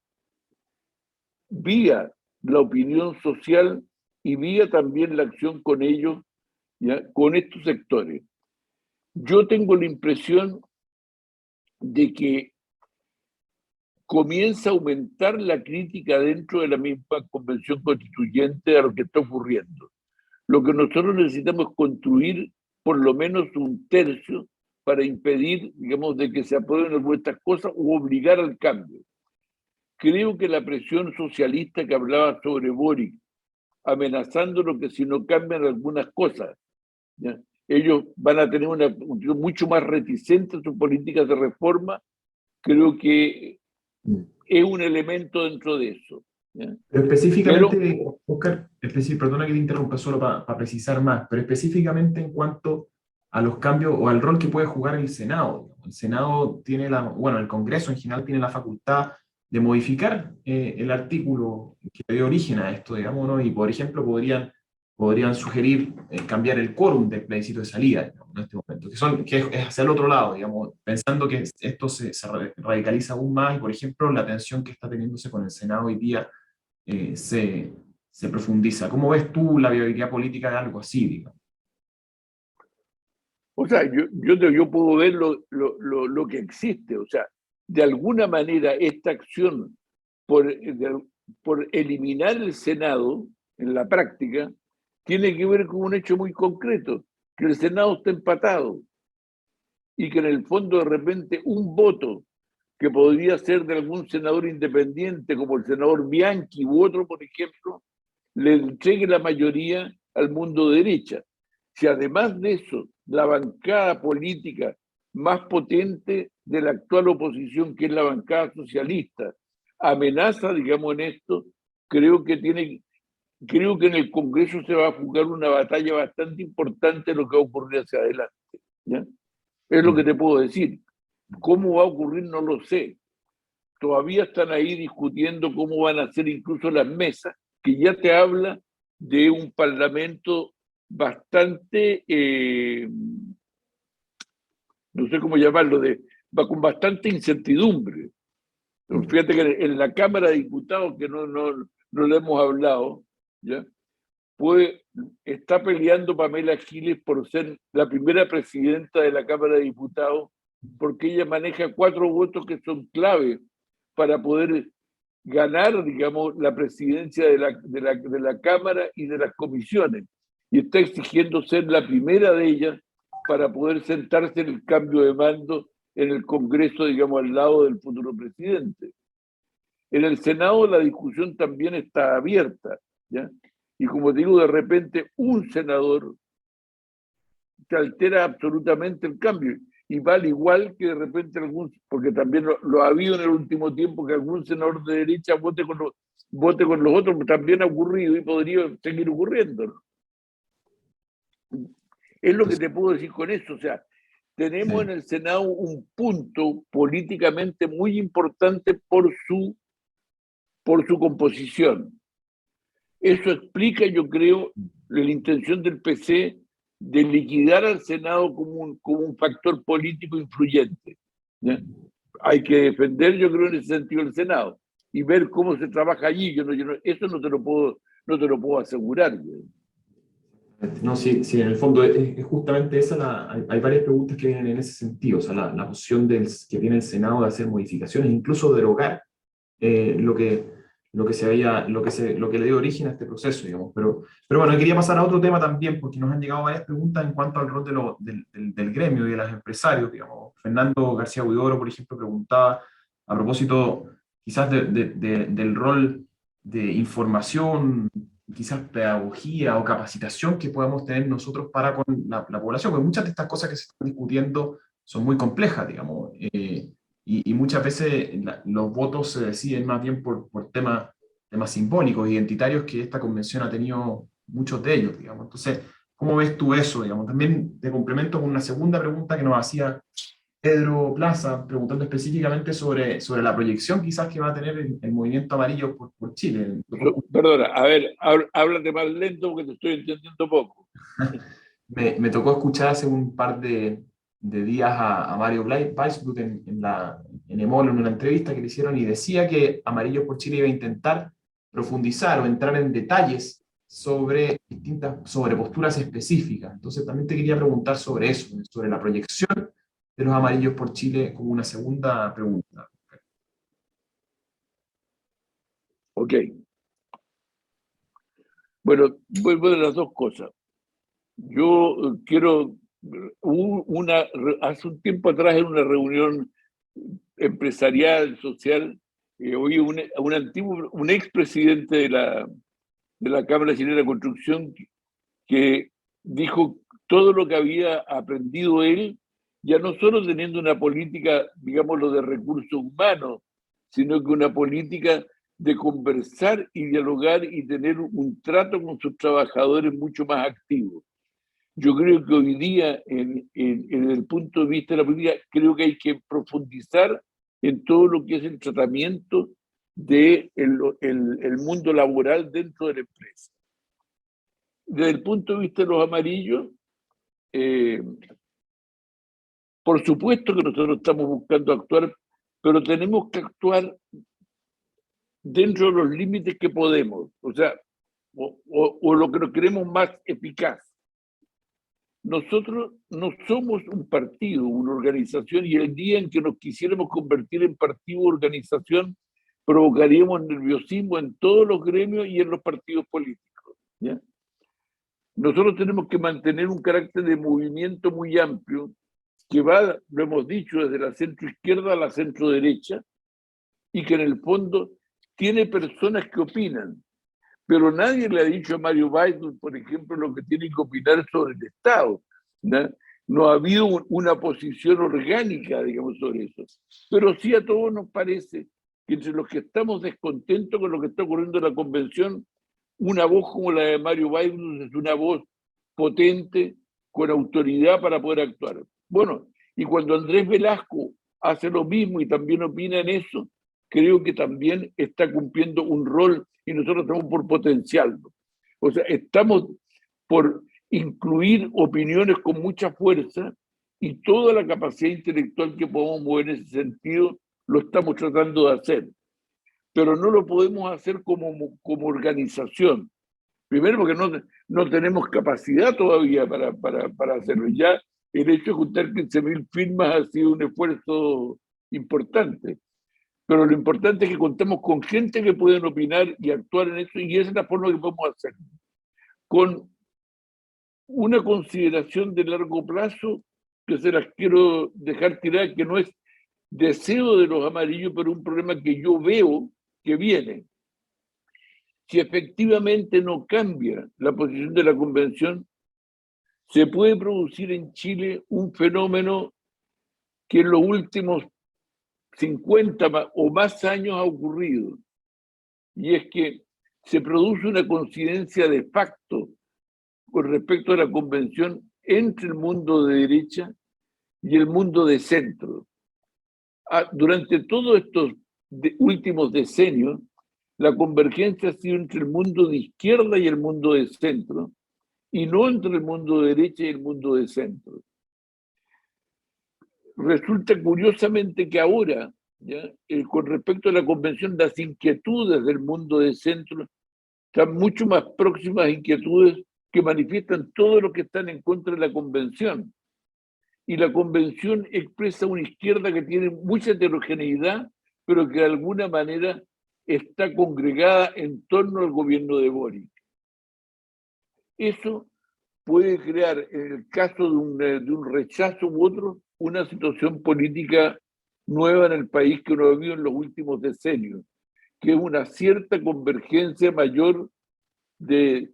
vía la opinión social y vía también la acción con ellos, ¿ya?, con estos sectores. Yo tengo la impresión de que comienza a aumentar la crítica dentro de la misma convención constituyente a lo que está ocurriendo. Lo que nosotros necesitamos es construir por lo menos 1/3 para impedir, digamos, de que se aprueben algunas cosas u obligar al cambio. Creo que la presión socialista que hablaba sobre Boric, amenazándolo que si no cambian algunas cosas, ¿ya?, ellos van a tener mucho más reticente a sus políticas de reforma, creo que es un elemento dentro de eso, ¿ya? Pero específicamente, Oscar, perdona que te interrumpa, solo para precisar más, pero específicamente en cuanto a los cambios o al rol que puede jugar el Senado. El Senado tiene bueno, el Congreso en general tiene la facultad de modificar el artículo que dio origen a esto, digamos, ¿no? Y por ejemplo podrían sugerir cambiar el quórum del plebiscito de salida, digamos, en este momento, que es hacia el otro lado, digamos, pensando que esto se radicaliza aún más, y por ejemplo la tensión que está teniéndose con el Senado hoy día se profundiza. ¿Cómo ves tú la viabilidad política de algo así, digamos? O sea, yo puedo ver lo que existe. O sea, de alguna manera esta acción por eliminar el Senado en la práctica tiene que ver con un hecho muy concreto, que el Senado está empatado y que en el fondo de repente un voto que podría ser de algún senador independiente, como el senador Bianchi u otro, por ejemplo, le entregue la mayoría al mundo de derecha. Si además de eso, la bancada política más potente de la actual oposición, que es la bancada socialista, amenaza, digamos, en esto, creo que en el Congreso se va a jugar una batalla bastante importante en lo que va a ocurrir hacia adelante. ¿Ya? Es lo que te puedo decir. ¿Cómo va a ocurrir? No lo sé. Todavía están ahí discutiendo cómo van a ser incluso las mesas, que ya te habla de un parlamento bastante, no sé cómo llamarlo, va con bastante incertidumbre. Fíjate que en la Cámara de Diputados, que no le hemos hablado, ¿ya? Está peleando Pamela Giles por ser la primera presidenta de la Cámara de Diputados, porque ella maneja 4 votos que son clave para poder ganar, digamos, la presidencia de la Cámara y de las comisiones. Y está exigiendo ser la primera de ellas para poder sentarse en el cambio de mando en el Congreso, digamos, al lado del futuro presidente. En el Senado la discusión también está abierta, ¿ya? Y como digo, de repente un senador te altera absolutamente el cambio. Y vale igual que de repente porque también lo ha habido en el último tiempo, que algún senador de derecha vote con los otros, también ha ocurrido y podría seguir ocurriendo. Es lo que te puedo decir con eso. O sea, tenemos en el Senado un punto políticamente muy importante por su composición. Eso explica, yo creo, la intención del PC de liquidar al Senado como un factor político influyente. ¿Ya? Hay que defender, yo creo, en ese sentido el Senado y ver cómo se trabaja allí. Eso no te lo puedo asegurar. No, sí, en el fondo es justamente esa, hay varias preguntas que vienen en ese sentido, o sea, la posición que tiene el Senado de hacer modificaciones, incluso derogar lo que le dio origen a este proceso, digamos. Pero bueno, quería pasar a otro tema también, porque nos han llegado varias preguntas en cuanto al rol del gremio y de los empresarios, digamos. Fernando García Huidoro, por ejemplo, preguntaba a propósito quizás del rol de información, quizás pedagogía o capacitación que podemos tener nosotros para con la población, porque muchas de estas cosas que se están discutiendo son muy complejas, digamos. Y muchas veces los votos se deciden más bien por temas simbólicos, identitarios, que esta convención ha tenido muchos de ellos, digamos. Entonces, ¿cómo ves tú eso, digamos? También te complemento con una segunda pregunta que nos hacía Pedro Plaza, preguntando específicamente sobre la proyección quizás que va a tener el movimiento amarillo por Chile. Perdona, a ver, háblate más lento porque te estoy entendiendo poco. Me tocó escuchar hace un par de días a Mario Weisbrot en EMOL, en una entrevista que le hicieron, y decía que Amarillos por Chile iba a intentar profundizar o entrar en detalles sobre posturas específicas. Entonces también te quería preguntar sobre eso, sobre la proyección de los Amarillos por Chile, como una segunda pregunta. Ok. Bueno, vuelvo de las dos cosas. Yo quiero, hace un tiempo atrás en una reunión empresarial, social, oí un expresidente de la Cámara Chilena de Construcción que dijo todo lo que había aprendido él, ya no solo teniendo una política, digámoslo, de recursos humanos, sino que una política de conversar y dialogar y tener un trato con sus trabajadores mucho más activo. Yo creo que hoy día, en el punto de vista de la política, creo que hay que profundizar en todo lo que es el tratamiento del el mundo laboral dentro de la empresa. Desde el punto de vista de los amarillos, por supuesto que nosotros estamos buscando actuar, pero tenemos que actuar dentro de los límites que podemos, o sea, o lo que nos queremos más eficaz. Nosotros no somos un partido, una organización, y el día en que nos quisiéramos convertir en partido o organización, provocaríamos nerviosismo en todos los gremios y en los partidos políticos, ¿ya? nosotros tenemos que mantener un carácter de movimiento muy amplio que va, lo hemos dicho, desde la centro izquierda a la centro derecha, y que en el fondo tiene personas que opinan, pero nadie le ha dicho a Mario Weidl, por ejemplo, lo que tiene que opinar sobre el Estado, ¿no? No ha habido una posición orgánica, digamos, sobre eso. Pero sí a todos nos parece que entre los que estamos descontentos con lo que está ocurriendo en la convención, una voz como la de Mario Weidl es una voz potente, con autoridad para poder actuar. Bueno, y cuando Andrés Velasco hace lo mismo y también opina en eso, creo que también está cumpliendo un rol y nosotros estamos por potenciarlo. O sea, estamos por incluir opiniones con mucha fuerza y toda la capacidad intelectual que podemos mover en ese sentido lo estamos tratando de hacer. Pero no lo podemos hacer como organización. Primero porque no tenemos capacidad todavía para hacerlo. Ya el hecho de juntar 15.000 firmas ha sido un esfuerzo importante. Pero lo importante es que contemos con gente que pueden opinar y actuar en eso, y esa es la forma que podemos hacer. Con una consideración de largo plazo, que se las quiero dejar tirar, que no es deseo de los amarillos, pero un problema que yo veo que viene. Si efectivamente no cambia la posición de la convención, se puede producir en Chile un fenómeno que en los últimos 50 o más años ha ocurrido, y es que se produce una coincidencia de facto con respecto a la convención entre el mundo de derecha y el mundo de centro. Durante todos estos últimos decenios, la convergencia ha sido entre el mundo de izquierda y el mundo de centro, y no entre el mundo de derecha y el mundo de centro. Resulta curiosamente que ahora, ¿ya? Con respecto a la convención, las inquietudes del mundo de centro están mucho más próximas a inquietudes que manifiestan todos los que están en contra de la convención. Y la convención expresa una izquierda que tiene mucha heterogeneidad, pero que de alguna manera está congregada en torno al gobierno de Boric. Eso puede crear, en el caso de un rechazo u otro, una situación política nueva en el país que no ha habido en los últimos decenios, que es una cierta convergencia mayor de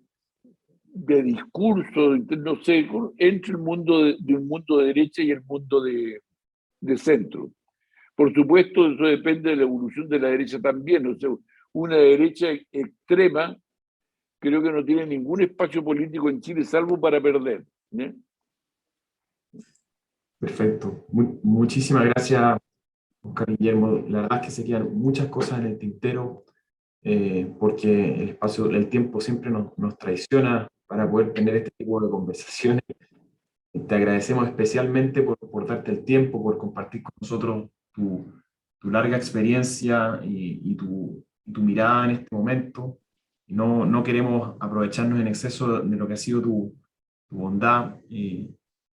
discurso, no sé, entre el mundo de un mundo de derecha y el mundo de centro. Por supuesto, eso depende de la evolución de la derecha también. O sea, una derecha extrema creo que no tiene ningún espacio político en Chile salvo para perder, ¿eh? Perfecto. Muchísimas gracias, Oscar Guillermo. La verdad es que se quedan muchas cosas en el tintero, porque el tiempo siempre nos traiciona para poder tener este tipo de conversaciones. Te agradecemos especialmente por darte el tiempo, por compartir con nosotros tu larga experiencia y tu mirada en este momento. No queremos aprovecharnos en exceso de lo que ha sido tu bondad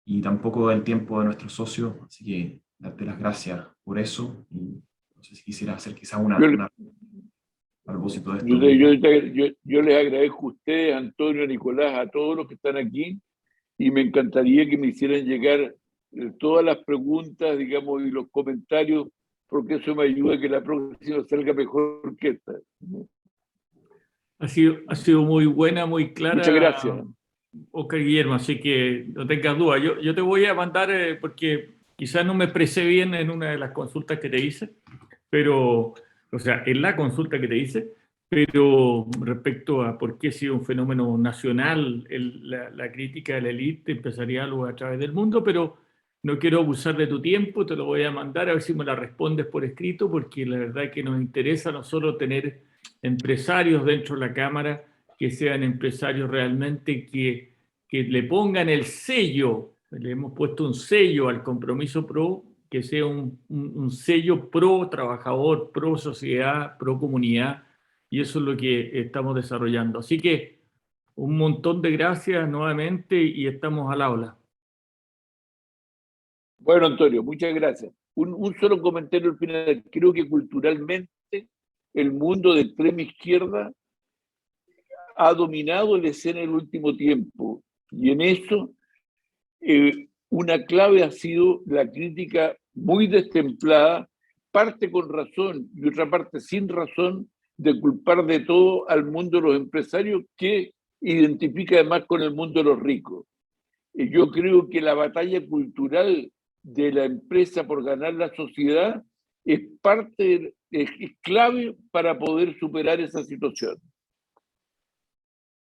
y tampoco del tiempo de nuestros socios, así que darte las gracias por eso. Y no sé si quisieras hacer quizás una a propósito de esto. Yo les agradezco a ustedes, Antonio, Nicolás, a todos los que están aquí, y me encantaría que me hicieran llegar todas las preguntas, digamos, y los comentarios, porque eso me ayuda a que la próxima salga mejor que esta. Ha sido muy buena, muy clara. Muchas gracias. Oscar Guillermo, así que no tengas duda. Yo te voy a mandar, porque quizás no me expresé bien en una de las consultas que te hice, pero, o sea, en la consulta que te hice, pero respecto a por qué ha sido un fenómeno nacional la crítica de la élite empresarial o a través del mundo, pero no quiero abusar de tu tiempo, te lo voy a mandar a ver si me la respondes por escrito, porque la verdad es que nos interesa no solo tener empresarios dentro de la Cámara, que sean empresarios realmente que le pongan el sello, le hemos puesto un sello al compromiso pro, que sea un sello pro trabajador, pro sociedad, pro comunidad, y eso es lo que estamos desarrollando. Así que un montón de gracias nuevamente y estamos al habla. Bueno, Antonio, muchas gracias. Un solo comentario al final. Creo que culturalmente el mundo de extrema izquierda ha dominado la escena en el último tiempo. Y en eso, una clave ha sido la crítica muy destemplada, parte con razón y otra parte sin razón, de culpar de todo al mundo de los empresarios, que identifica además con el mundo de los ricos. Yo creo que la batalla cultural de la empresa por ganar la sociedad es clave para poder superar esa situación.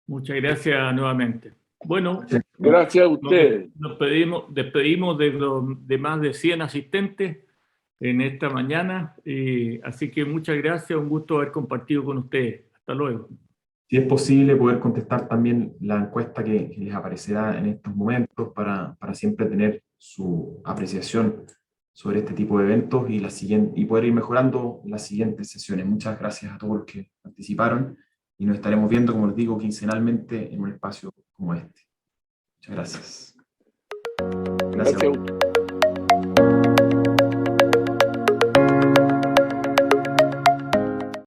Muchas gracias nuevamente. Bueno, gracias a ustedes. Nos despedimos de más de 100 asistentes en esta mañana, así que muchas gracias, un gusto haber compartido con ustedes. Hasta luego. Si es posible, poder contestar también la encuesta que les aparecerá en estos momentos para siempre tener su apreciación sobre este tipo de eventos y poder ir mejorando las siguientes sesiones. Muchas gracias a todos los que participaron y nos estaremos viendo, como les digo, quincenalmente en un espacio como este. Muchas gracias. Gracias a usted.